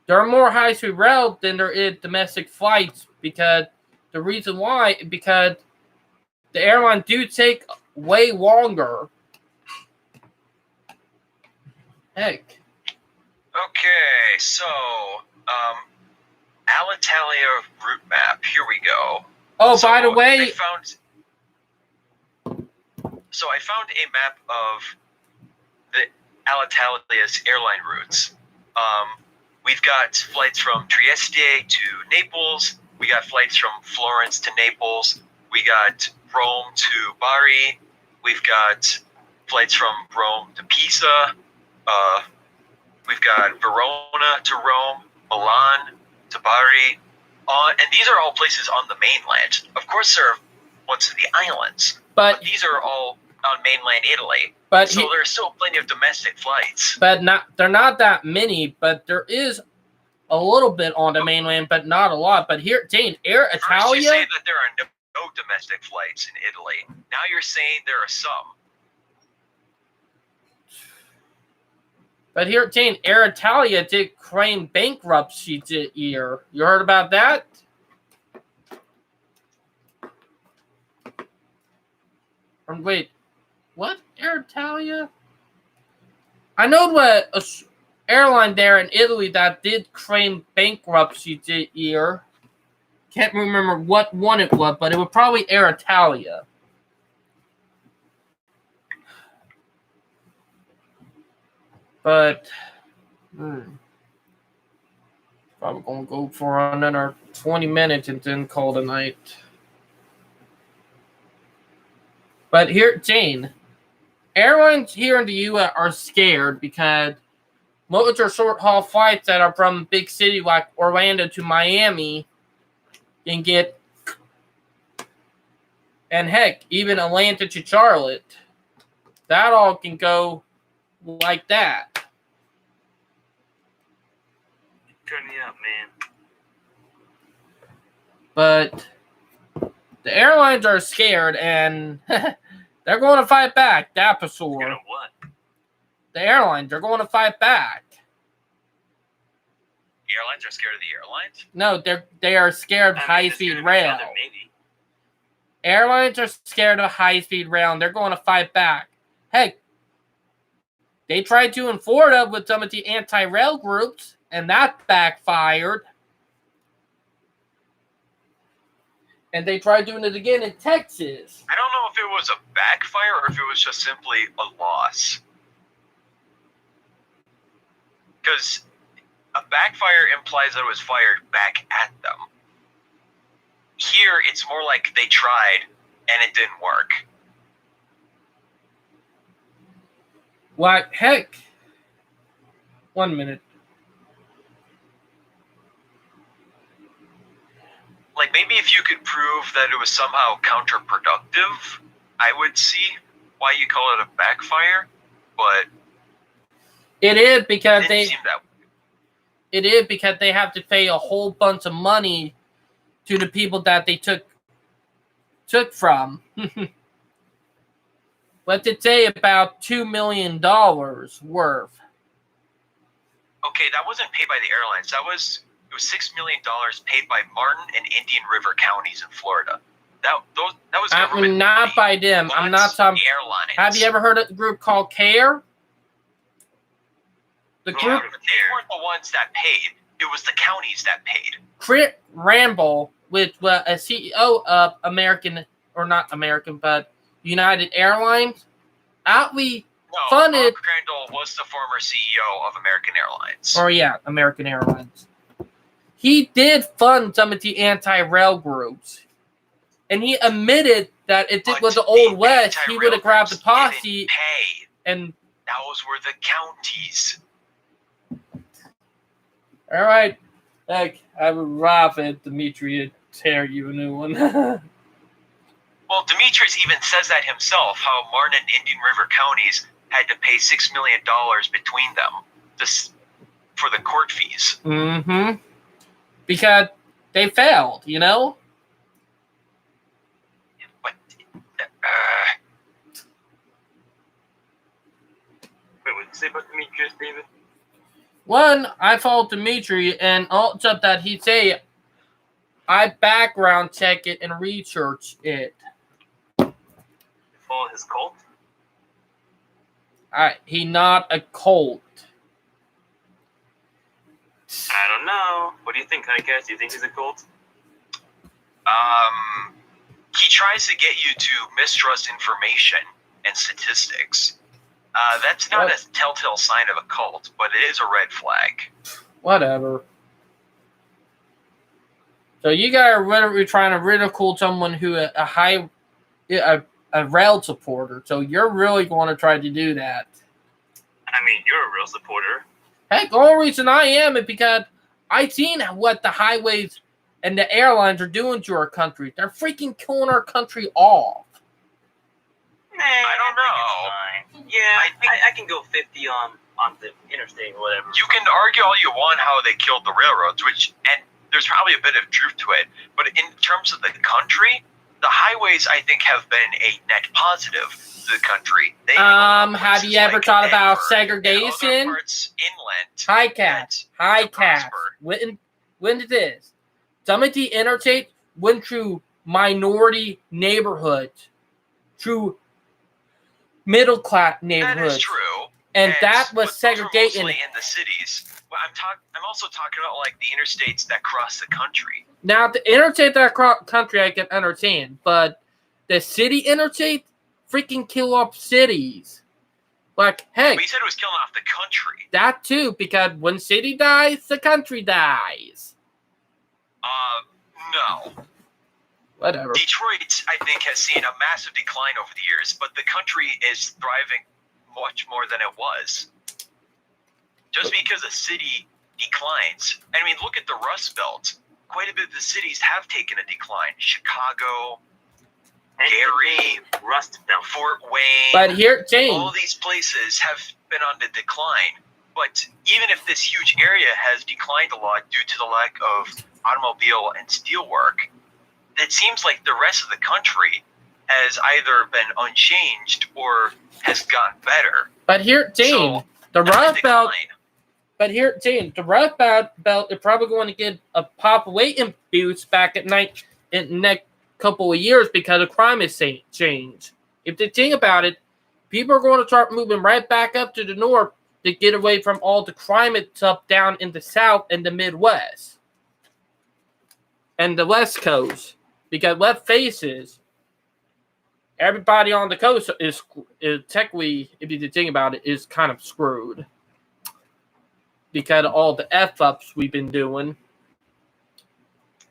B: There are more high-speed rail than there is domestic flights because the reason why because the airlines do take way longer. Heck.
C: Okay, so Alitalia route map. Here we go.
B: Oh,
C: So
B: by the way,
C: I found a map of the Alitalia's airline routes. We've got flights from Trieste to Naples. We got flights from Florence to Naples. We got Rome to Bari. We've got flights from Rome to Pisa. We've got Verona to Rome, Milan to Bari. And these are all places on the mainland. Of course, there are ones to the islands.
B: But
C: But these are all on mainland Italy.
B: but
C: So there's still plenty of domestic flights.
B: they're not that many. But there is a little bit on the mainland, but not a lot. But here, Jane, Air
C: First you
B: Italia.
C: say that there are no domestic flights in Italy. Now you're saying there are some.
B: But here, Jane, Air Italia did claim bankruptcy this year. You heard about that? Or wait, what? Air Italia? I know what airline there in Italy that did claim bankruptcy this year. Can't remember what one it was, but it was probably Air Italia. But probably gonna go for another 20 minutes and then call it a night. But here, Jane, airlines here in the U.S. are scared because most are short-haul flights that are from big city like Orlando to Miami can get, and heck, even Atlanta to Charlotte. That all can go like that.
A: Turn me up, man.
B: But the airlines are scared and they're going to fight back. That's for
A: You
B: sure.
A: know what?
B: The airlines are going to fight back.
C: The airlines are scared of the airlines?
B: No, they are scared of
A: I mean,
B: high-speed
A: they're scared of each
B: rail.
A: other, maybe.
B: Airlines are scared of high-speed rail, and they're going to fight back. Heck, they tried to in Florida with some of the anti-rail groups, and that backfired. And they tried doing it again in Texas.
C: I don't know if it was a backfire or if it was just simply a loss. Because a backfire implies that it was fired back at them. Here, it's more like they tried and it didn't work.
B: Like, heck. 1 minute.
C: Like, maybe if you could prove that it was somehow counterproductive, I would see why you call it a backfire, but
B: It is
C: it
B: because
C: didn't
B: they
C: seem that way.
B: It is because they have to pay a whole bunch of money to the people that they took from. What did say about $2 million worth?
C: Okay, that wasn't paid by the airlines. It was $6 million paid by Martin and Indian River counties in Florida. That was government
B: Not
C: money,
B: by them. I'm not talking.
C: the airlines.
B: Have you ever heard of a group called CARE? The
C: Yeah,
B: group
C: but they weren't the ones that paid. It was the counties that paid.
B: Crit Ramble, which was a CEO of American, or not American, but United Airlines, outly
C: No,
B: funded.
C: Bob Crandall was the former CEO of American Airlines.
B: Or yeah, American Airlines. He did fund some of the anti-rail groups. And he admitted that if it
C: But
B: was the Old
C: the
B: West, he
C: anti-rail
B: would have grabbed the
C: groups
B: posse
C: didn't pay.
B: and
C: Those were the counties.
B: alright. Heck, I would rob it, Dimitri, and tear you a new one.
C: Well, Demetrius even says that himself, how Martin and Indian River counties had to pay $6 million between them for the court fees.
B: Mm-hmm. Because they failed, you know?
C: But
A: Wait, what did you say about Demetrius, David?
B: One, I followed Dimitri, and also that he say, I background check it and research it.
A: Follow his cult?
B: He not a cult.
A: I don't know. What do you think, Highcast? Do you think he's a cult?
C: he tries to get you to mistrust information and statistics. That's not a telltale sign of a cult, but it is a red flag.
B: Whatever. So you guys are trying to ridicule someone who a rail supporter. So you're really going to try to do that.
A: I mean, you're a real supporter.
B: Heck, the only reason I am is because I seen what the highways and the airlines are doing to our country. They're freaking killing our country off.
C: I don't know.
A: Yeah,
C: I think-
A: I can go 50 on the interstate or whatever.
C: You can argue all you want how they killed the railroads, and there's probably a bit of truth to it. But in terms of the country, the highways, I think, have been a net positive to the country. They
B: Have you ever thought about
C: Denver and
B: segregation?
C: other parts inland.
B: Hi, Cat. Hi,
C: to
B: Cat.
C: prosper.
B: When did this? Some of the interstate went through minority neighborhoods, through middle class
C: That
B: neighborhoods,
C: is true.
B: and that
C: but
B: was
C: those are
B: segregating.
C: mostly in the cities. But I'm also talking about like the interstates that cross the country.
B: Now, the interstate that country I can understand, but the city interstate freaking kill off cities. Like, hey,
C: But you said it was killing off the country.
B: that too, because when city dies, the country dies.
C: No.
B: Whatever.
C: Detroit, I think, has seen a massive decline over the years, but the country is thriving much more than it was. Just because a city declines, I mean, look at the Rust Belt. Quite a bit of the cities have taken a decline. Chicago, Gary,
A: Rust Belt.
C: Fort Wayne.
B: But here, James,
C: all these places have been on the decline. But even if this huge area has declined a lot due to the lack of automobile and steel work, it seems like the rest of the country has either been unchanged or has gotten better.
B: but here, James,
C: So,
B: the
C: not a
B: Rust Belt.
C: decline.
B: But here, James, the Rust Belt is probably going to get a population boost back at night in the next couple of years because of climate change. If you think about it, people are going to start moving right back up to the north to get away from all the climate stuff down in the south and the Midwest and the West Coast. Because let's face it, everybody on the coast is technically, if you think about it, is kind of screwed. Because of all the F-ups we've been doing.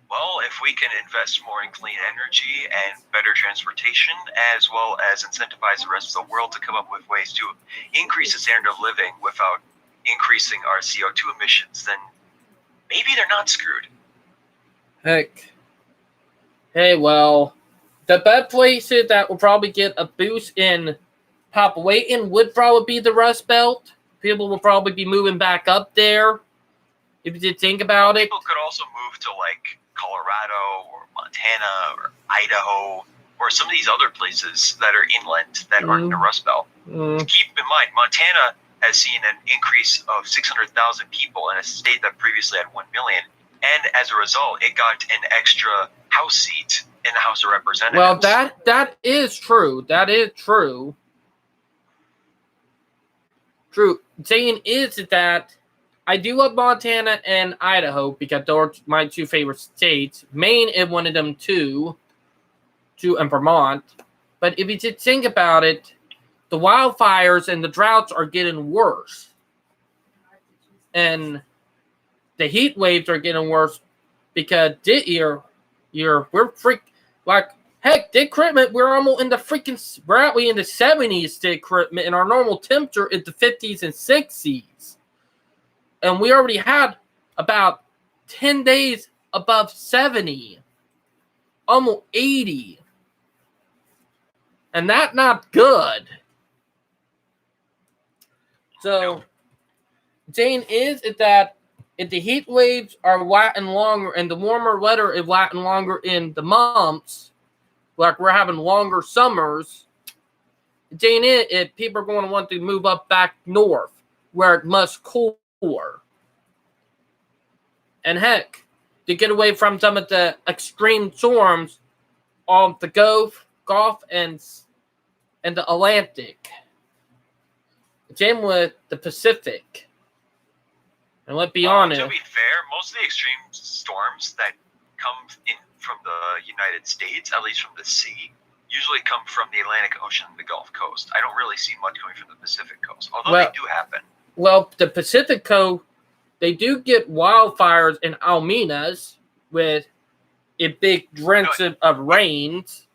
C: Well, if we can invest more in clean energy and better transportation, as well as incentivize the rest of the world to come up with ways to increase the standard of living without increasing our CO2 emissions, then maybe they're not screwed.
B: Heck. Hey, well, the best places that will probably get a boost in population would probably be the Rust Belt. People will probably be moving back up there. If you did think about it.
C: People could also move to like Colorado or Montana or Idaho or some of these other places that are inland that aren't in the Rust Belt. Keep in mind, Montana has seen an increase of 600,000 people in a state that previously had 1 million. And as a result, it got an extra House seat in the House of Representatives.
B: Well, that is true. That is true. True. Saying is that I do love Montana and Idaho because those are my two favorite states. Maine is one of them too, and Vermont. But if you just think about it, the wildfires and the droughts are getting worse. And the heat waves are getting worse because this year, we're heck, the equipment, we're almost in the freaking, we're actually in the 70s, the equipment, and our normal temperature is the 50s and 60s. And we already had about 10 days above 70, almost 80. And that's not good. So, Jane is that if the heat waves are lasting longer and the warmer weather is lasting longer in the months, like we're having longer summers, Jane is if people are going to want to move up back north where it's much cooler. And heck, to get away from some of the extreme storms on the Gulf and the Atlantic. Jane with the Pacific. And let's be honest.
C: To be fair, most of the extreme storms that come in from the United States, at least from the sea, usually come from the Atlantic Ocean and the Gulf Coast. I don't really see much coming from the Pacific Coast, although they do happen.
B: Well, the Pacific Coast, they do get wildfires in Alminas with a big drench of rains.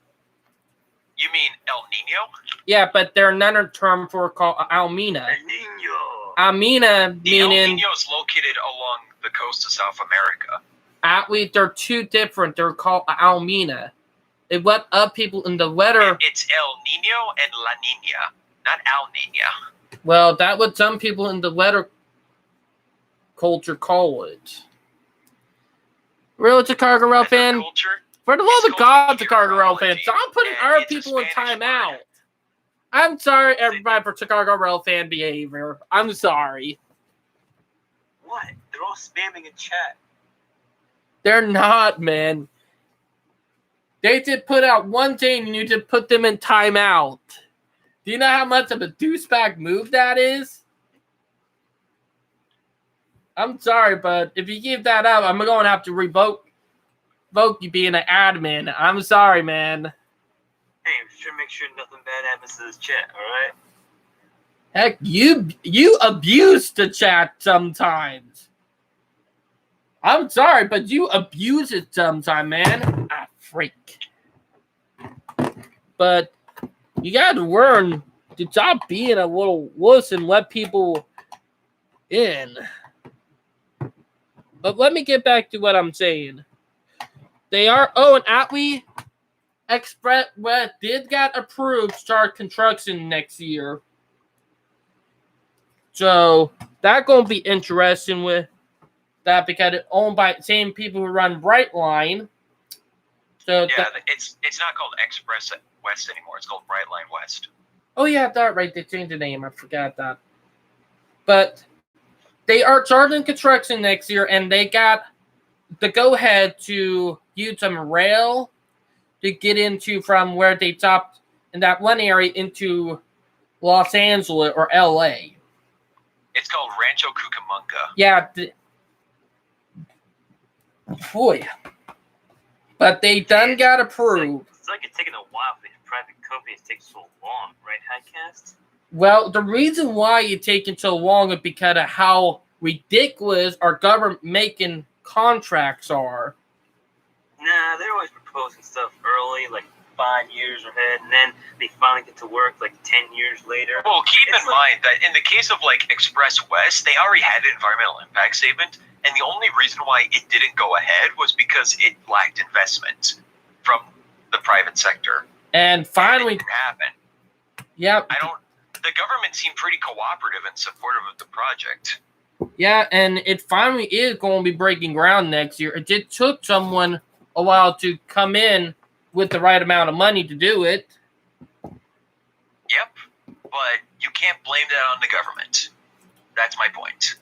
C: You mean El Nino?
B: Yeah, but they're another term for called Almina.
A: El Nino.
B: Almina
C: The El
B: meaning
C: Nino is located along the coast of South America.
B: Atlee, they're two different. They're called Almina. It went up people in the weather.
C: It's El Nino and La Nina, not Al Nina.
B: Well, that's what some people in the weather culture call it. Real Chicago Rail fan?
C: Culture?
B: For the love
C: It's
B: of God,
C: called
B: Chicago Rail fans,
C: meteorology,
B: stop putting
C: and
B: our
C: it's a
B: people in
C: Spanish
B: timeout.
C: word.
B: I'm sorry, everybody, for Chicago Rail fan behavior. I'm sorry.
A: What? They're all spamming in chat.
B: They're not, man. They did put out one thing and you did put them in timeout. Do you know how much of a douchebag move that is? I'm sorry, but if you keep that up, I'm going to have to revoke you being an admin. I'm sorry, man.
A: Hey, make sure nothing bad happens to this chat, alright?
B: Heck, you abuse the chat sometimes. I'm sorry, but you abuse it sometimes, man. Ah, freak. But you gotta learn to stop being a little wuss and let people in. But let me get back to what I'm saying. They are, and Atlee Express did get approved to start construction next year. So that's gonna be interesting with that because it's owned by the same people who run Brightline. So
C: Yeah, it's not called Express West anymore. It's called Brightline West.
B: oh yeah, that right. They changed the name. I forgot that. But they are starting construction next year, and they got the go-ahead to use some rail to get into from where they stopped in that one area into Los Angeles or LA.
C: It's called Rancho Cucamonga.
B: Yeah. Boy. But they done got approved.
A: It's like it's taking a while for these private companies to take so long, right, Highcast?
B: Well, the reason why it's taking so long is because of how ridiculous our government making contracts are.
A: Nah, they're always proposing stuff early, like 5 years ahead, and then they finally get to work like 10 years later.
C: Well, keep
A: It's
C: in mind that in the case of like Express West, they already had an environmental impact statement, and the only reason why it didn't go ahead was because it lacked investment from the private sector.
B: And finally,
C: it didn't happen.
B: yeah,
C: The government seemed pretty cooperative and supportive of the project.
B: yeah, and it finally is going to be breaking ground next year. It did took someone a while to come in with the right amount of money to do it.
C: Yep, but you can't blame that on the government. That's my point.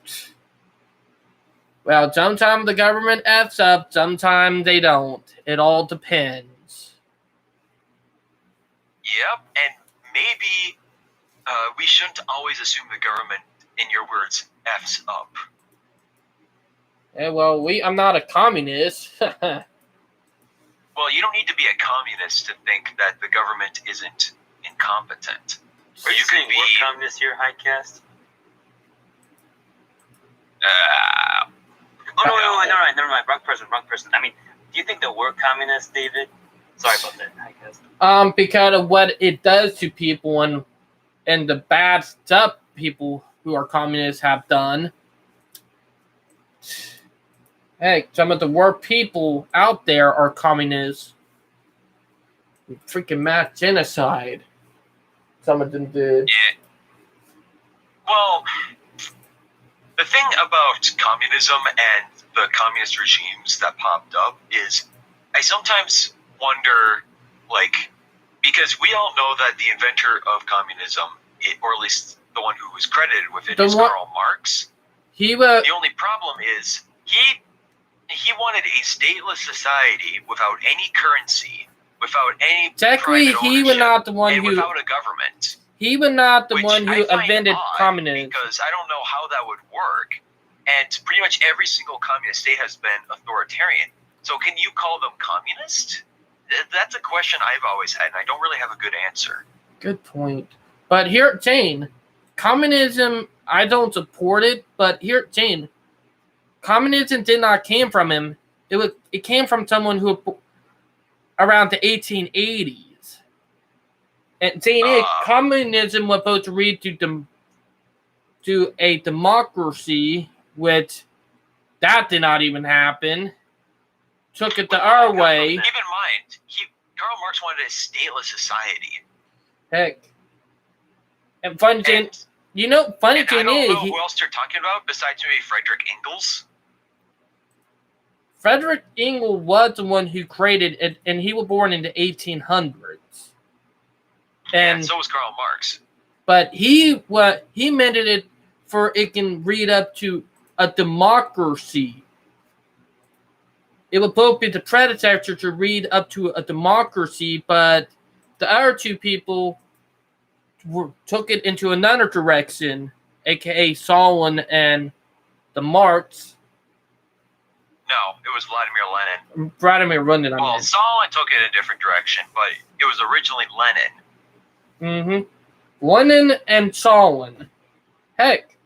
B: Well, sometimes the government F's up, sometimes they don't. It all depends.
C: Yep, and maybe we shouldn't always assume the government, in your words, F's up.
B: Yeah, well, I'm not a communist.
C: Well, you don't need to be a communist to think that the government isn't incompetent.
A: Are you
C: could
A: saying we're communists here, Highcast? Oh, no, never mind. Wrong person. I mean, do you think that we're communists, David? Sorry about that, Highcast.
B: Because of what it does to people and the bad stuff people who are communists have done. Hey, some of the worst people out there are communists. Freaking mass genocide. Some of them did.
C: Yeah. Well, the thing about communism and the communist regimes that popped up is I sometimes wonder, like, because we all know that the inventor of communism, or at least the one who was credited with it, is Karl Marx.
B: The
C: only problem is he wanted a stateless society without any currency, without any
B: technically
C: private
B: he was
C: ownership,
B: not the one
C: and
B: who
C: without a government.
B: He was not the
C: Which
B: one who
C: I find
B: invented
C: odd
B: communism.
C: because I don't know how that would work. And pretty much every single communist state has been authoritarian. So can you call them communist? That's a question I've always had, and I don't really have a good answer.
B: Good point. But here, Jane, communism, I don't support it, but here, Jane, communism did not came from him. It came from someone who around the 1880s. And Jane, communism was supposed to lead to a democracy, which that did not even happen. took it the our way.
C: Keep in mind, Karl Marx wanted a stateless society.
B: Heck. And funny thing,
C: And I
B: funny
C: don't
B: thing
C: know
B: is,
C: who else you're talking about besides maybe Frederick Engels.
B: Frederick Engels was the one who created it, and he was born in the 1800s. And
C: so was Karl Marx.
B: but he meant it for it can read up to a democracy. It would both be the predecessor to read up to a democracy, but the other two people took it into another direction, aka Stalin and the Marx.
C: No, it was Vladimir Lenin.
B: Vladimir Lenin.
C: Well, Stalin took it a different direction, but it was originally Lenin.
B: Lenin and Stalin. Heck,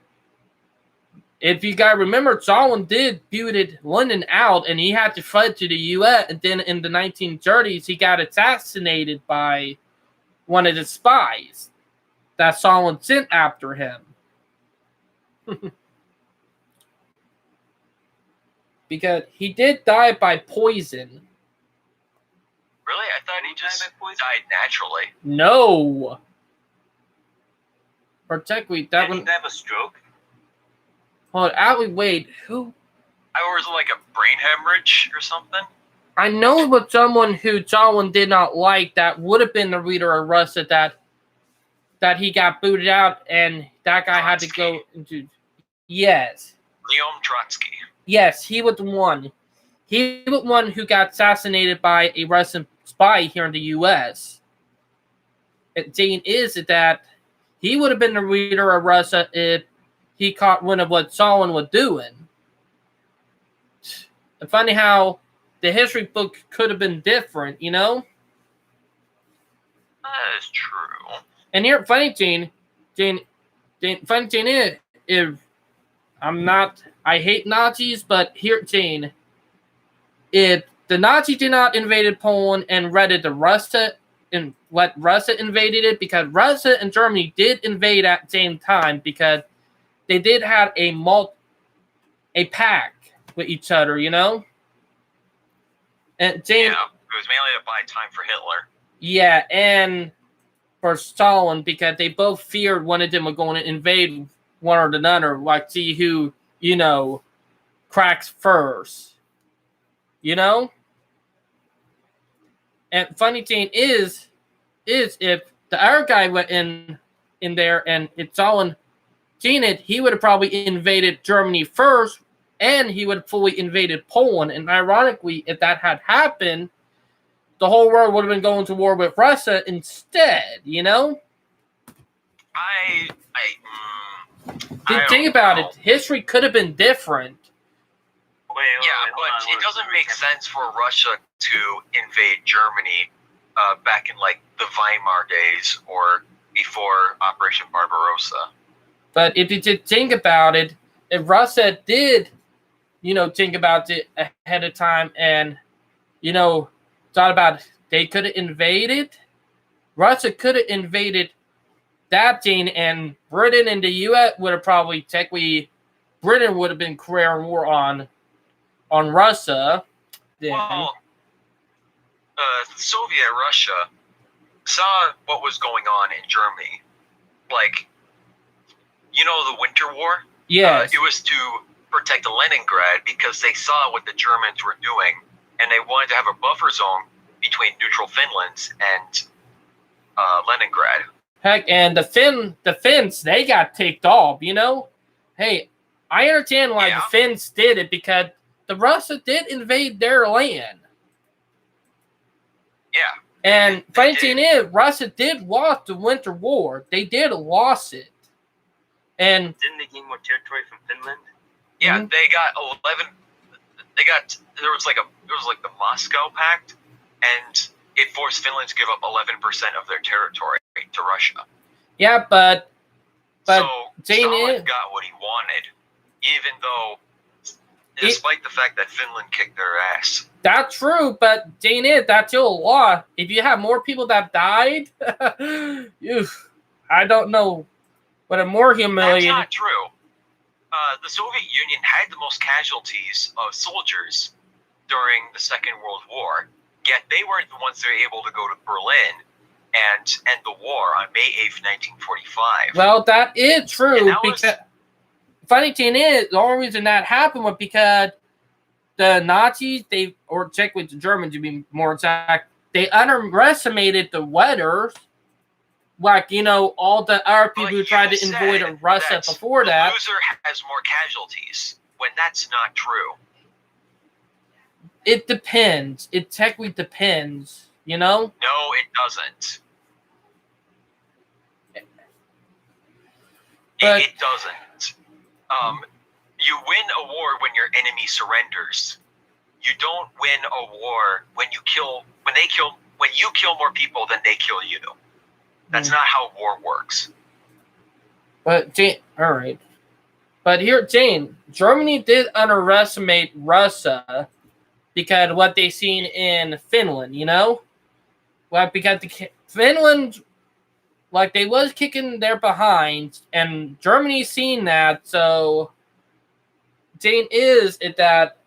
B: if you guys remember, Stalin did booted Lenin out, and he had to fight to the U.S. And then in the 1930s, he got assassinated by one of the spies that Stalin sent after him. Because he did die by poison.
C: Really? I thought he just died naturally.
B: No. Particularly that
A: Did
B: one.
A: he have a stroke?
B: Hold on, wait, who?
C: Or was it like a brain hemorrhage or something?
B: I know it was someone who Stalin did not like that would have been the leader of Russia that he got booted out, and that guy had to go into. Yes.
C: Leon Trotsky.
B: Yes, he was the one. He was one who got assassinated by a Russian spy here in the U.S. The thing is that he would have been the leader of Russia if he caught wind of what Stalin was doing. It's funny how the history book could have been different, you know?
C: That is true.
B: And here, funny thing is, if I hate Nazis, but here, Jane, if the Nazis did not invaded Poland and raided the Russia and let Russia invaded it, because Russia and Germany did invade at the same time, because they did have a pact with each other, you know. And Jane,
C: Yeah, it was mainly to buy time for Hitler.
B: Yeah, and for Stalin, because they both feared one of them was going to invade one or another, like see who, you know, cracks first. You know? And funny thing is if the other guy went in there and it's Stalin seen it, he would have probably invaded Germany first, and he would have fully invaded Poland. And ironically, if that had happened, the whole world would have been going to war with Russia instead, you know? Think about it. History could have been different.
C: But it doesn't make sense for Russia to invade Germany back in like the Weimar days or before Operation Barbarossa.
B: But if you did think about it, if Russia did, you know, think about it ahead of time and, you know, thought about they could have invaded, Russia could have invaded that thing, and Britain and the U.S. would have probably Britain would have been declaring war on Russia. Then.
C: Well, Soviet Russia saw what was going on in Germany. Like, you know, the Winter War?
B: Yes.
C: It was to protect Leningrad because they saw what the Germans were doing, and they wanted to have a buffer zone between neutral Finland and Leningrad.
B: Heck, and the Finns, they got ticked off, you know? Hey, I understand why the Finns did it, because the Russia did invade their land.
C: Yeah.
B: And funny thing is, Russia did lose the Winter War. They did lose it. And
A: didn't they gain more territory from Finland?
C: Yeah, they got 11. There was like the Moscow Pact, and it forced Finland to give up 11% of their territory to Russia.
B: Yeah, but
C: so Stalin got what he wanted, even though, despite the fact that Finland kicked their ass.
B: That's true, but that's still a law. If you have more people that died, I don't know what a more humiliating.
C: That's not true. The Soviet Union had the most casualties of soldiers during the Second World War, yet they were the ones that were able to go to Berlin and end the war on May 8th, 1945.
B: Well, that is true.
C: And that was-
B: Because funny thing is, the only reason that happened was because the Nazis, or check with the Germans to be more exact, they underestimated the weathers. Like, all the other people
C: But
B: who tried
C: you
B: to invade
C: said
B: Russia
C: that
B: before
C: the
B: that.
C: loser has more casualties, when that's not true.
B: It depends. It technically depends,
C: No, it doesn't.
B: But-
C: It doesn't. You win a war when your enemy surrenders. You don't win a war when you kill more people than they kill you. That's not how war works.
B: But Jane, all right. But here, Jane, Germany did underestimate Russia because of what they seen in Finland. Well, because Finland, like, they was kicking their behind, and Germany seen that. So, Jane, is it that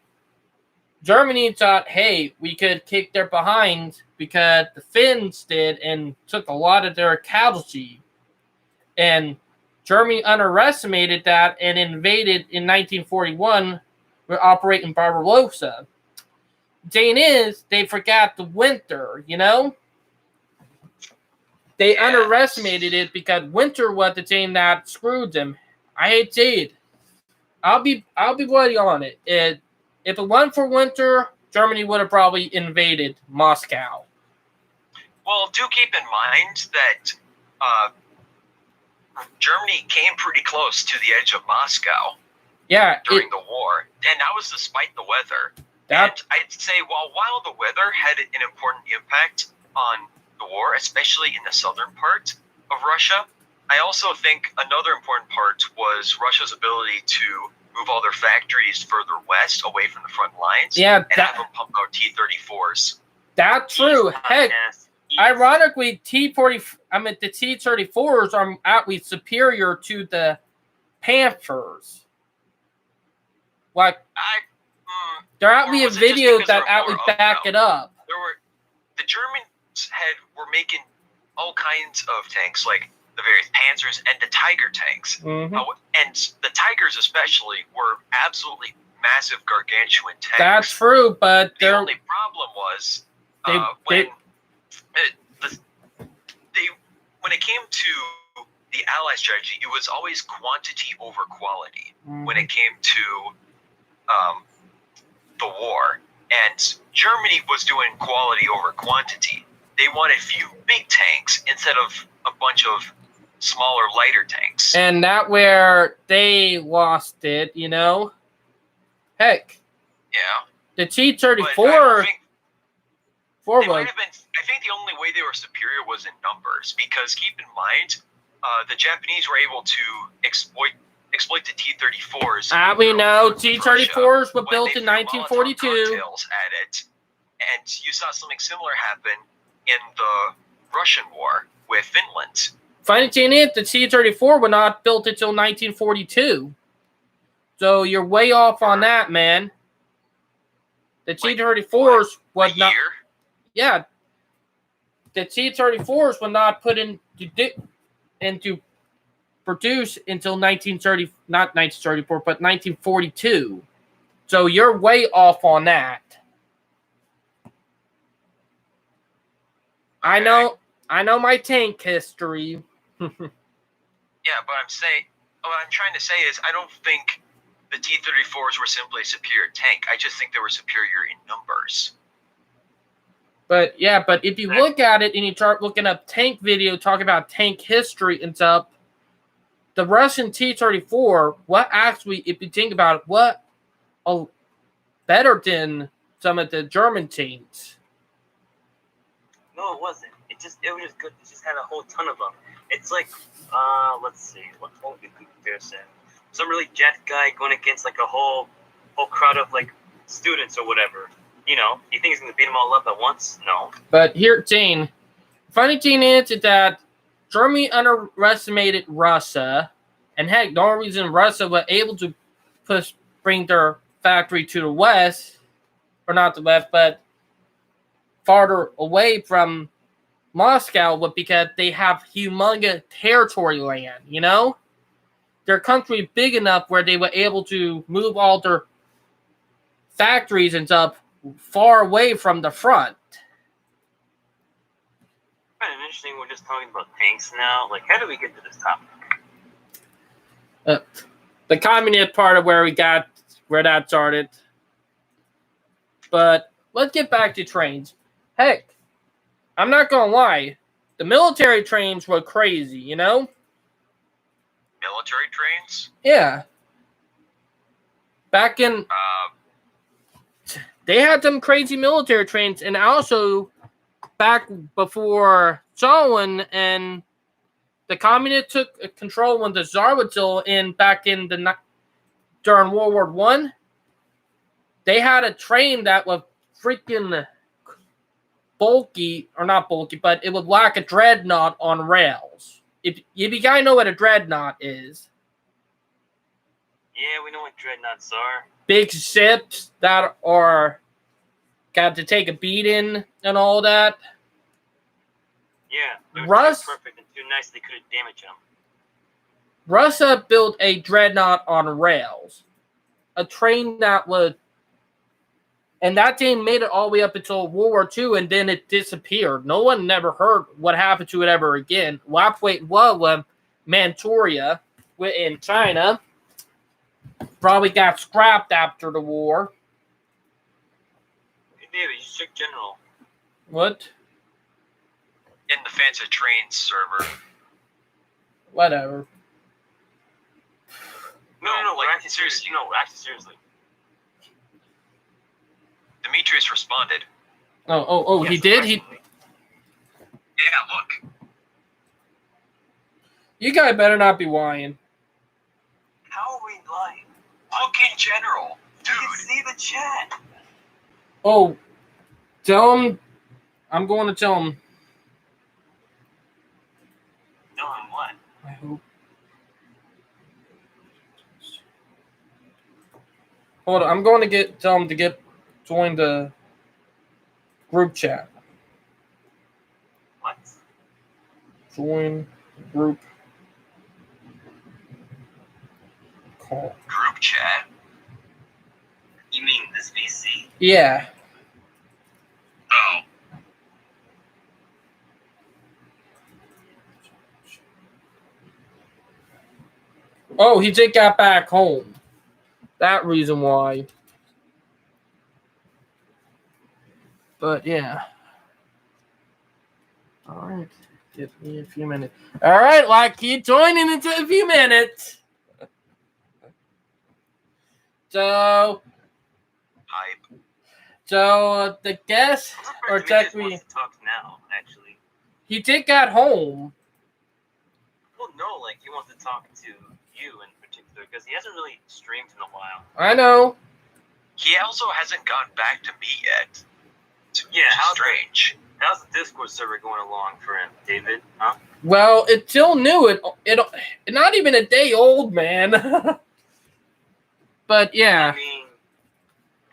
B: Germany thought, hey, we could kick their behind because the Finns did and took a lot of their casualty. And Germany underestimated that and invaded in 1941 with Operation Barbarossa. Thing is, they forgot the winter, They
C: Yes.
B: underestimated it because winter was the thing that screwed them. I hate to say it. I'll be bloody on it. If it wasn't for winter, Germany would have probably invaded Moscow.
C: Well, do keep in mind that Germany came pretty close to the edge of Moscow
B: Yeah,
C: during the war, and that was despite the weather.
B: that
C: And I'd say, while the weather had an important impact on the war, especially in the southern part of Russia, I also think another important part was Russia's ability to move all their factories further west, away from the front lines,
B: yeah,
C: and have them pump out T-34s.
B: that's true.
A: Ease,
B: Heck,
A: podcast, ease.
B: ironically, the T-34s are actually superior to the Panthers. Like, there actually
C: was
B: a
C: it just
B: video
C: because
B: that
C: there are
B: actually
C: more of
B: back
C: them?
B: it up.
C: The Germans were making all kinds of tanks, like the various Panzers and the Tiger tanks.
B: Mhm.
C: And the Tigers especially were absolutely massive, gargantuan tanks.
B: That's true, but
C: The
B: they're
C: only problem was
B: They-
C: when it came to the Allied strategy, it was always quantity over quality when it came to the war. And Germany was doing quality over quantity. They wanted few big tanks instead of a bunch of smaller, lighter tanks.
B: and that where they lost it. Heck,
C: Yeah.
B: the
C: But I
B: T-34
C: think
B: four
C: they might
B: was
C: have been. I think the only way they were superior was in numbers, because keep in mind, the Japanese were able to exploit the T-34s.
B: we know
C: from
B: T-34s were
C: when
B: built
C: they
B: in
C: threw Molotov
B: 1942.
C: cocktails at it, and you saw something similar happen in the Russian War with Finland.
B: Funny thing is, the T-34 was not built until 1942. So you're way off on that, man. The T-34s was
C: A
B: not.
C: year.
B: Yeah, the T-34s were not put into produce until 1930, not 1934, but 1942. So you're way off on that. I
C: Okay.
B: know my tank history.
C: Yeah, but what I'm trying to say is, I don't think the T-34s were simply a superior tank. I just think they were superior in numbers.
B: But if you look at it and you start looking up tank video, talking about tank history and stuff, the Russian T-34, what actually, if you think about it, what better than some of the German tanks.
A: No, it wasn't. It was just good. It just had a whole ton of them. It's like, let's see, what would be a good comparison? Some really jet guy going against like a whole crowd of like students or whatever. You think he's gonna beat them all up at once? No.
B: But here, Jane, funny thing is that Germany underestimated Russia, and heck, the only reason Russia was able to bring their factory to the west or not the left, but farther away from Moscow, but because they have humongous territory land, you know? Their country big enough where they were able to move all their factories and stuff far away from the front.
A: Kind of interesting. We're just talking about tanks now. Like, how do we get to this topic?
B: The communist part of where that started. But let's get back to trains. Heck, I'm not gonna lie, the military trains were crazy, you know?
C: Military trains?
B: Yeah. Back in they had some crazy military trains, and also back before Stalin and the communists took control when the Tsar was still during World War One. They had a train that was freaking bulky, or not bulky, but it was like a dreadnought on rails. If you guys know what a dreadnought is.
A: Yeah, we know what dreadnoughts are.
B: Big ships that are got to take a beating and all that.
A: Yeah, they were
B: Russ-
A: too perfect and too nice they couldn't damage them.
B: Russia built a dreadnought on rails. A train that was... And that thing made it all the way up until World War II, and then it disappeared. No one never heard what happened to it ever again. Manchuria in China probably got scrapped after the war.
A: Hey, David, you should check General.
B: What?
C: In the Fancy Trains server.
B: Whatever.
A: No,
C: like,
A: we're actually seriously. No, we're actually seriously.
C: Demetrius responded.
B: Oh,
A: Yes,
B: he did?
A: aggressively.
C: Yeah, look.
B: You guys better not be lying.
A: How are we lying?
C: Look in general.
A: You can
C: Dude.
A: see the chat.
B: Oh, tell him. I'm going to tell him.
A: No, I'm what?
B: I hope. Hold on, I'm going to tell him to join the group chat.
A: What?
B: Join group call.
C: Group chat?
A: You mean this VC?
B: Yeah.
C: Oh.
B: Oh, he just got back home. That reason why. But yeah. All right. Give me a few minutes. All right, like keep joining into a few minutes. So
C: Hype.
B: the guest or
A: Demetrius
B: technically
A: wants to talk now, actually.
B: he did got home.
A: Well, no, like, he wants to talk to you in particular, because he hasn't really streamed in a while.
B: I know.
C: He also hasn't gotten back to me yet.
A: Yeah,
C: Which is
A: how's
C: strange.
A: How's the Discord server going along for him, David? Huh?
B: Well, it's still new. It not even a day old, man. But yeah.
A: I mean,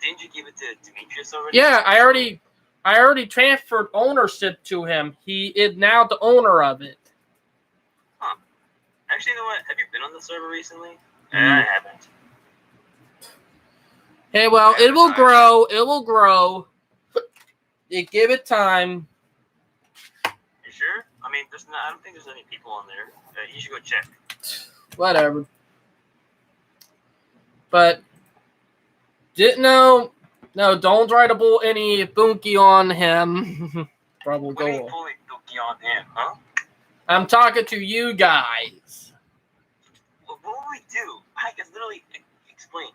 A: didn't you give it to Demetrius already?
B: Yeah, I already transferred ownership to him. He is now the owner of it.
A: Actually, you know what? Have you been on the server recently?
B: Mm.
A: I haven't.
B: Hey, well, it will grow. It will grow. You give it time.
A: You sure? I mean, I don't think there's any people on there. You should go check.
B: Whatever. But didn't know. No, don't try to pull any bunky on him. Probably
A: What do you
B: go.
A: fully dookie on him, huh?
B: I'm talking to you guys.
A: What will we do? I can literally explain.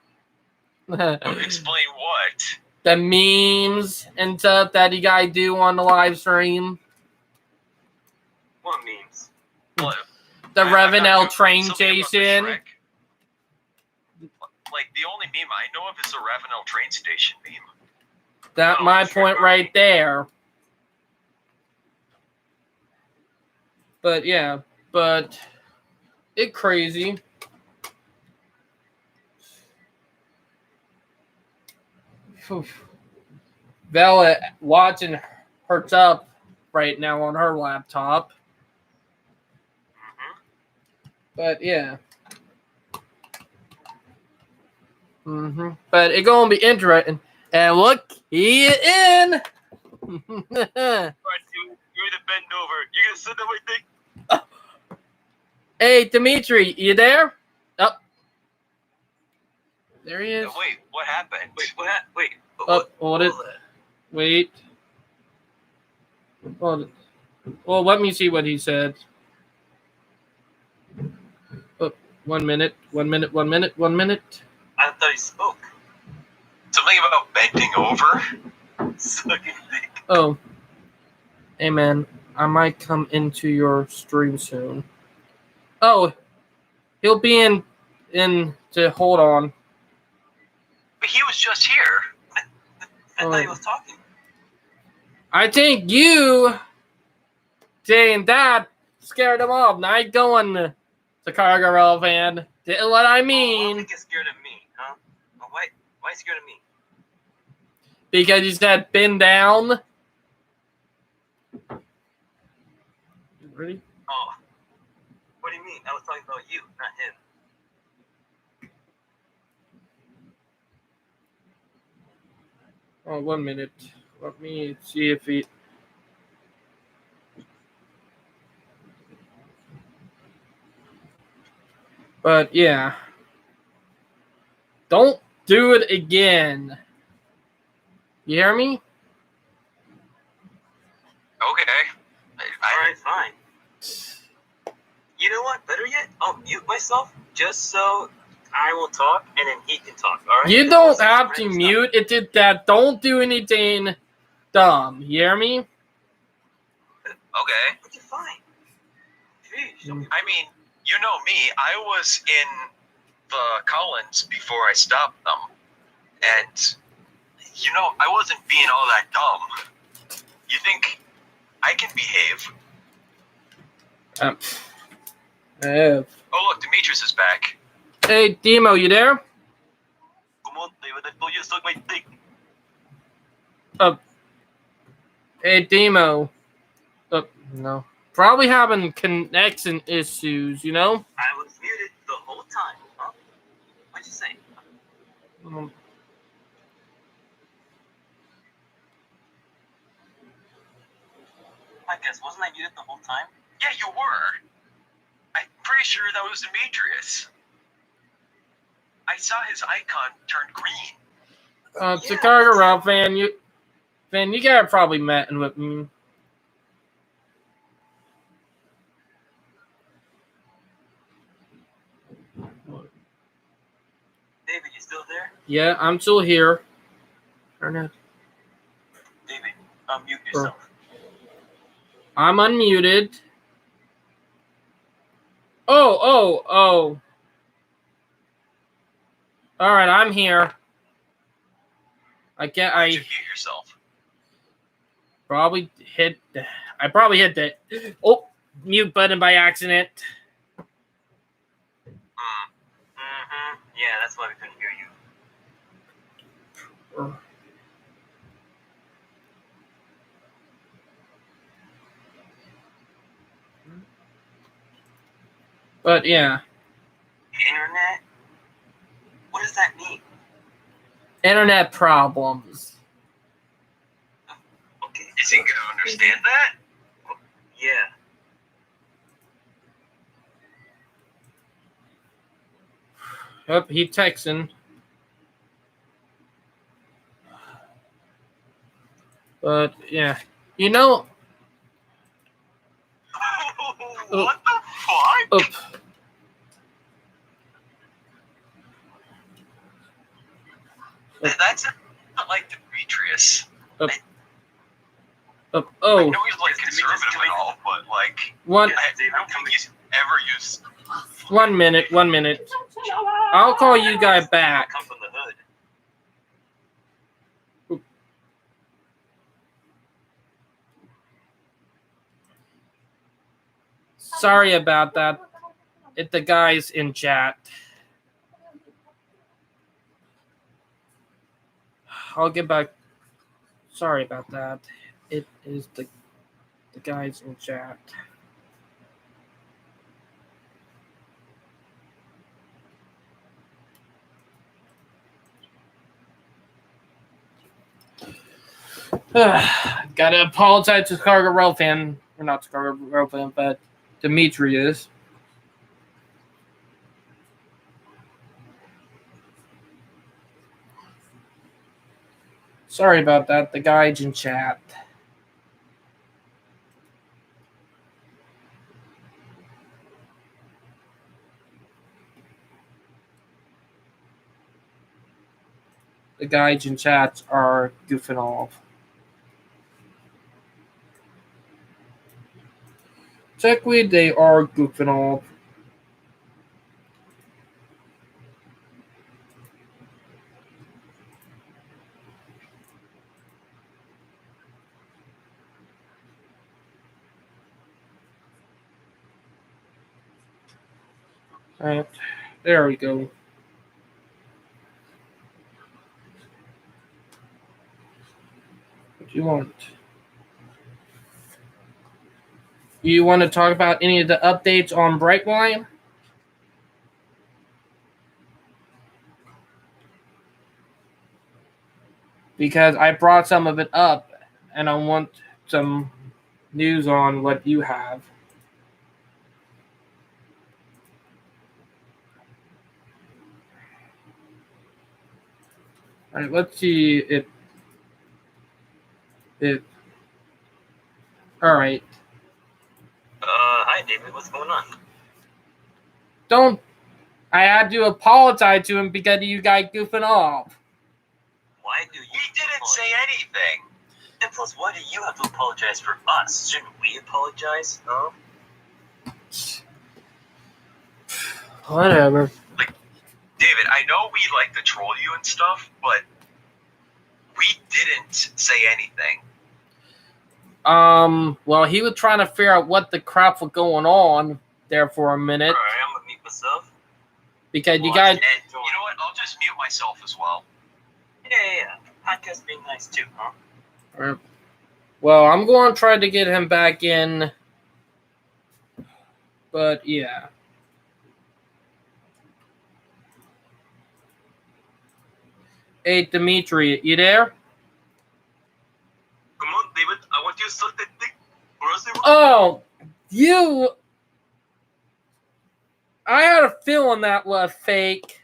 C: Explain what?
B: The memes and stuff that you guys do on the live stream.
A: What memes?
C: Well,
B: The
C: I'm not
B: Revenel
C: doing
B: train
C: something about the
B: station.
C: Shrek. Like, the only meme I know of is the Ravenel train station meme.
B: That
A: Oh,
B: my
A: sure.
B: point right there. But yeah, it crazy. Oof. Bella watching her tub right now on her laptop.
A: Mm-hmm.
B: But yeah. But it's gonna be interesting. And look, he in.
C: Right, you're gonna bend over. You're gonna sit that way, thing.
B: Hey, Dimitri, you there? Oh, there he is.
C: Wait, what happened?
A: Wait, what? Wait.
B: Oh, hold it.
A: was that?
B: Wait. Hold it. Well, let me see what he said. Oh, 1 minute. 1 minute. 1 minute. 1 minute.
A: I thought he spoke.
C: Something about bending over?
A: Sucking dick.
B: Oh. Hey, man. I might come into your stream soon. Oh. He'll be in to hold on.
C: But he was just here.
A: I thought he was talking.
B: I think you saying that scared him off. Not going to Cargarel van. Did what I
A: Oh,
B: mean.
A: why get scared of me, huh? Oh, why scared of me?
B: Because you said bend down. Ready?
A: Oh. What do you mean? I was talking about you, not him.
B: Oh, 1 minute. Let me see if he. But yeah. Don't do it again. You hear me?
C: Okay.
A: Alright, fine. You know what? Better yet, I'll mute myself just so I will talk and then he can talk, alright?
B: You don't have to mute. It's just that don't do anything dumb. You hear me?
C: Okay.
A: Okay, fine. Jeez.
C: I mean, you know me. I was in the Collins before I stopped them. And, you know, I wasn't being all that dumb. You think I can behave? Oh, look, Demetrius is back.
B: Hey, Demo, you there?
A: Come on, David, I told you to suck my dick.
B: Hey, Demo. No. Probably having connection issues, you know?
A: I was muted the whole time, huh? What'd you say? I guess, wasn't I muted the whole time?
C: Yeah, you were. I'm pretty sure that was Demetrius. I saw his icon turn green.
B: Chicago Rob fan, you got probably met with me.
A: David, you still there?
B: Yeah, I'm still here. Turn it.
A: David, unmute yourself.
B: I'm unmuted. Oh. All right, I'm here.
C: Why'd you mute yourself?
B: I probably hit the mute button by accident.
A: Mm-hmm. Yeah, that's why we couldn't hear you.
B: But yeah.
A: Internet? What does that mean?
B: Internet problems.
A: Okay.
C: Is he gonna understand that?
A: Yeah.
B: Yep, he texting. But yeah. You know,
C: What the fuck? That's not like Demetrius. I know he's like conservative and all, but like I don't think he's ever used.
B: 1 minute. I'll call you guys back.
A: Come from the hood.
B: Sorry about that. It's the guys in chat. I'll get back Sorry about that. It is the guys in chat. Gotta apologize to Chicago Rail fan, or not Chicago Rail fan, but Demetrius. Sorry about that. The guys in chat. The guys in chat are goofing off. Technically, they are goofing off. Alright, there we go. What do you want? You want to talk about any of the updates on Brightline? Because I brought some of it up, and I want some news on what you have. All right, let's see if. All right.
A: Hi, David. What's going on?
B: Don't. I had to apologize to him because you guys goofing off.
A: Why do you?
C: He didn't say anything.
A: And plus, why do you have to apologize for us? Shouldn't we apologize? Huh?
B: Whatever.
C: David, I know we like to troll you and stuff, but we didn't say anything.
B: Well, he was trying to figure out what the crap was going on there for a minute.
A: Alright, I'm gonna mute myself.
B: Because you
C: And
B: guys.
C: you know what? I'll just mute myself as well.
A: Yeah. Podcast being nice too, huh?
B: Well, I'm going to try to get him back in. But, yeah. Hey, Dimitri, you there?
A: Come on, David. I want you to suck that dick. Or else
B: Oh, you. I had a feeling that was fake.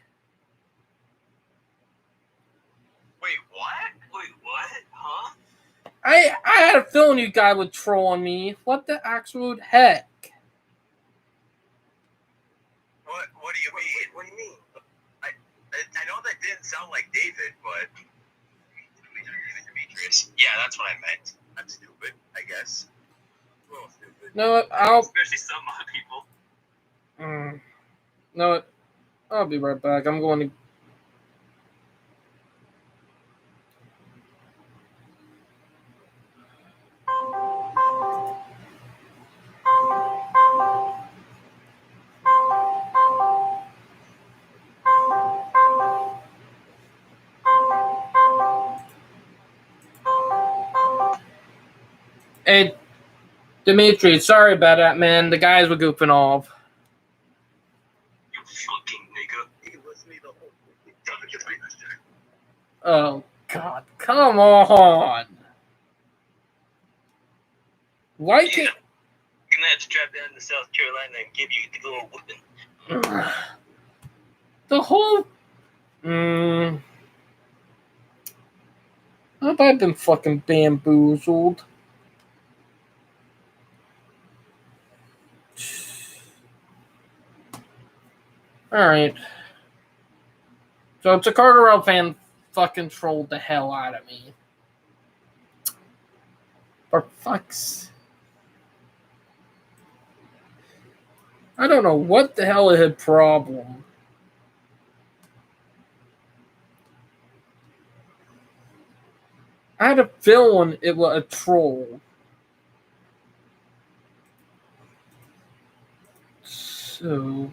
C: Wait, what?
A: Wait, what? Huh?
B: I had a feeling you guys were trolling me. What the absolute heck?
C: What do you mean?
A: Wait, what do you mean?
C: I know that didn't sound like David, but Demetrius. Yeah, that's what I meant. I'm stupid, I guess. We're all stupid.
B: No,
A: Especially some other people.
B: No, I'll be right back. I'm going to. Hey, Dimitri, sorry about that, man. The guys were goofing off.
A: You fucking nigga.
C: He was me the whole
B: Oh, God. Come on. Why
A: Yeah.
B: can't.
A: You're gonna have to drive down to South Carolina and give you the little whooping.
B: The whole. Have I been fucking bamboozled? Alright. So it's a Carter fan fucking trolled the hell out of me. For fuck's. I don't know what the hell is his problem. I had a feeling it was a troll. So.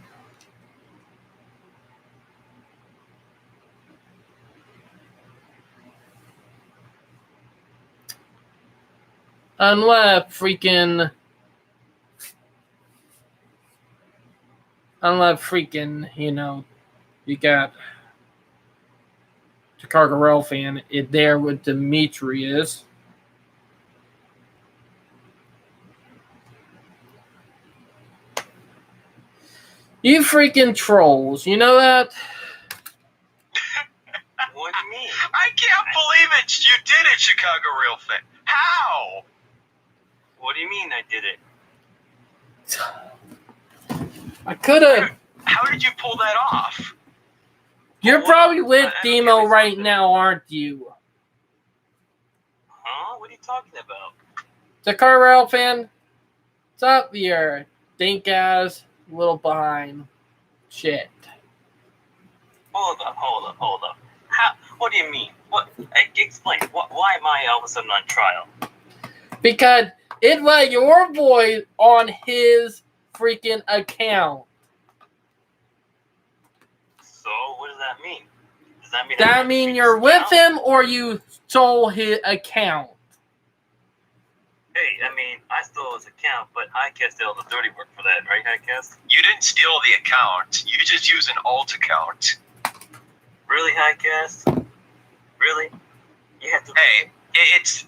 B: Unless freaking, you got the Cargarel fan there with Demetrius. You freaking trolls, you know that?
A: What do you mean?
C: I can't believe it. You did it, Chicago Real fan. How?
A: What do you mean I did it?
B: I could have.
C: How did you pull that off?
B: You're probably with
A: I don't
B: Demo
A: get
B: right
A: something.
B: now, aren't you?
A: Huh? What are you talking about?
B: The Cargarel fan? It's up here. Think ass, a little behind. Shit.
A: Hold up. How? What do you mean? What? Explain. Why am I all of a sudden on trial?
B: Because it was your boy on his freaking account.
A: So what does that mean? Does that mean
B: That mean you're with him or you stole his account?
A: Hey, I mean, I stole his account, but Highcast did all the dirty work for that, right, Highcast?
C: You didn't steal the account. You just use an alt account.
A: Really, Highcast? Really? You have to.
C: Hey, it's.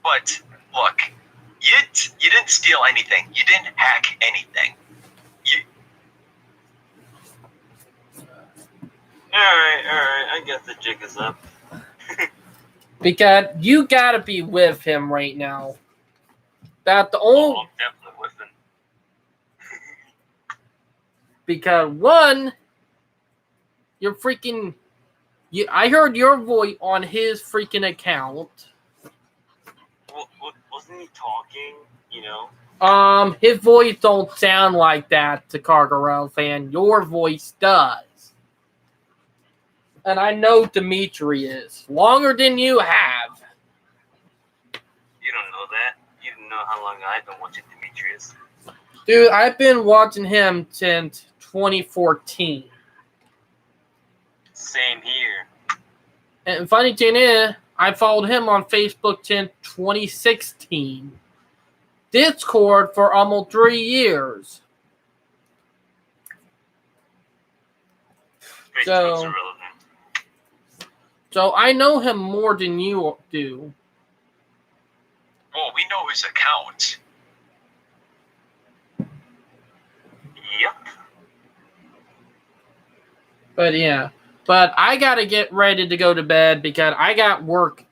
C: But look, you didn't steal anything. You didn't hack anything.
A: Alright, I guess the jig is up.
B: Because you gotta be with him right now. That's the
A: Oh,
B: only.
A: I'm definitely with him.
B: Because one, you're freaking. I heard your voice on his freaking account.
A: Wasn't he talking? You know?
B: His voice don't sound like that to Cargarel fan. Your voice does. And I know Dimitri is. Longer than you have.
A: You don't know that. You don't know how long I've been watching Demetrius.
B: Dude, I've been watching him since 2014.
A: Same here.
B: And funny thing is, I followed him on Facebook since 2016. Discord for almost 3 years.
A: Facebook's
B: So-
A: irrelevant.
B: So I know him more than you do.
C: Well, we know his account.
A: Yep.
B: But yeah. But I gotta get ready to go to bed because I got work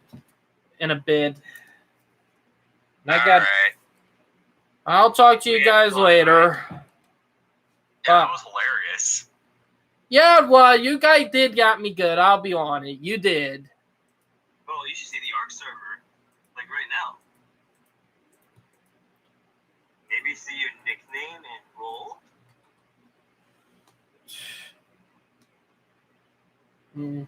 B: in a bit. And I got.
C: Alright.
B: I'll talk to you
A: Yeah,
B: guys
A: fine,
B: later.
C: Yeah,
B: Wow.
C: that was hilarious.
B: Yeah, well, you guys did got me good. I'll be on it. You did.
A: Well, you should see the ARC server, like right now. Maybe see your nickname and roll.
B: Mm.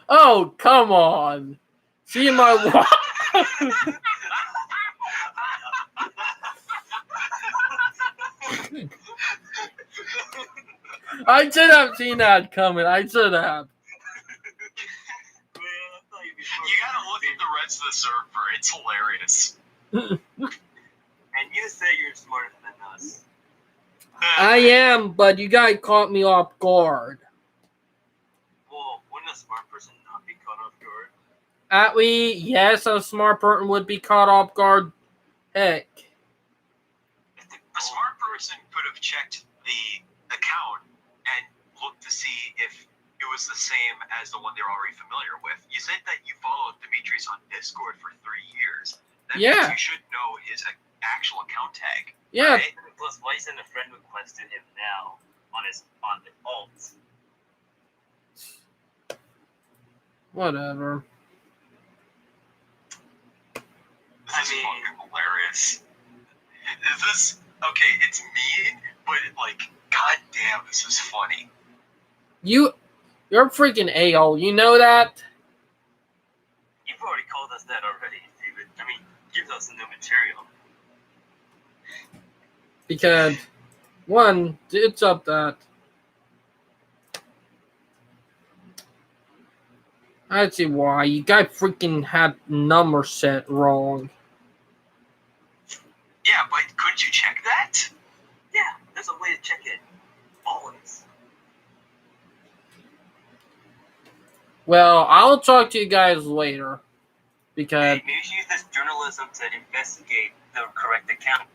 B: Oh, come on. See my wife. I should have seen that coming. I should have.
C: You gotta look at the rest of the server. It's hilarious.
A: And you say you're smarter than us.
B: I am, but you guys caught me off guard.
A: Well, wouldn't a smart person not be caught off guard?
B: At least, yes, a smart person would be caught off guard. Heck.
C: A smart person could have checked the account and looked to see if it was the same as the one they're already familiar with. You said that you followed Demetrius on Discord for 3 years. That
B: Yeah.
C: means you should know his actual account tag.
B: Yeah.
C: Right?
A: Plus, why send a friend request to him now on the alt?
B: Whatever.
C: This is fucking hilarious. Is this okay? It's mean, but like, goddamn, this is funny.
B: You're freaking a-hole. You know that?
A: You've already called us that already, David. I mean, give us some new material.
B: Because, one, it's up that I see why. You guys freaking had number set wrong.
C: Yeah, but couldn't you check that?
A: Yeah, there's a way to check it. Always.
B: Well, I'll talk to you guys later. Because,
A: Maybe you should use this journalism to investigate the correct account.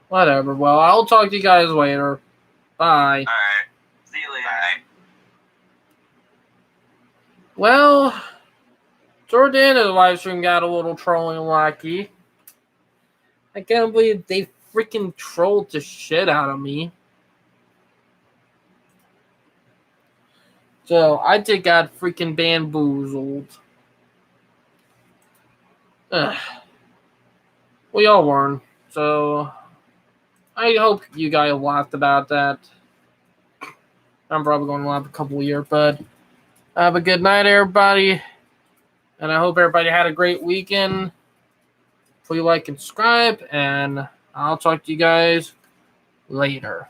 B: whatever. Well, I'll talk to you guys later. Bye.
C: Alright,
A: See you later.
C: bye.
B: Well, toward the end of the live stream got a little trolling lucky. I can't believe they freaking trolled the shit out of me. So, I just got freaking bamboozled. Ugh. We all learn. So, I hope you guys laughed about that. I'm probably going to laugh a couple of years, but have a good night, everybody. And I hope everybody had a great weekend. Please like and subscribe, and I'll talk to you guys later.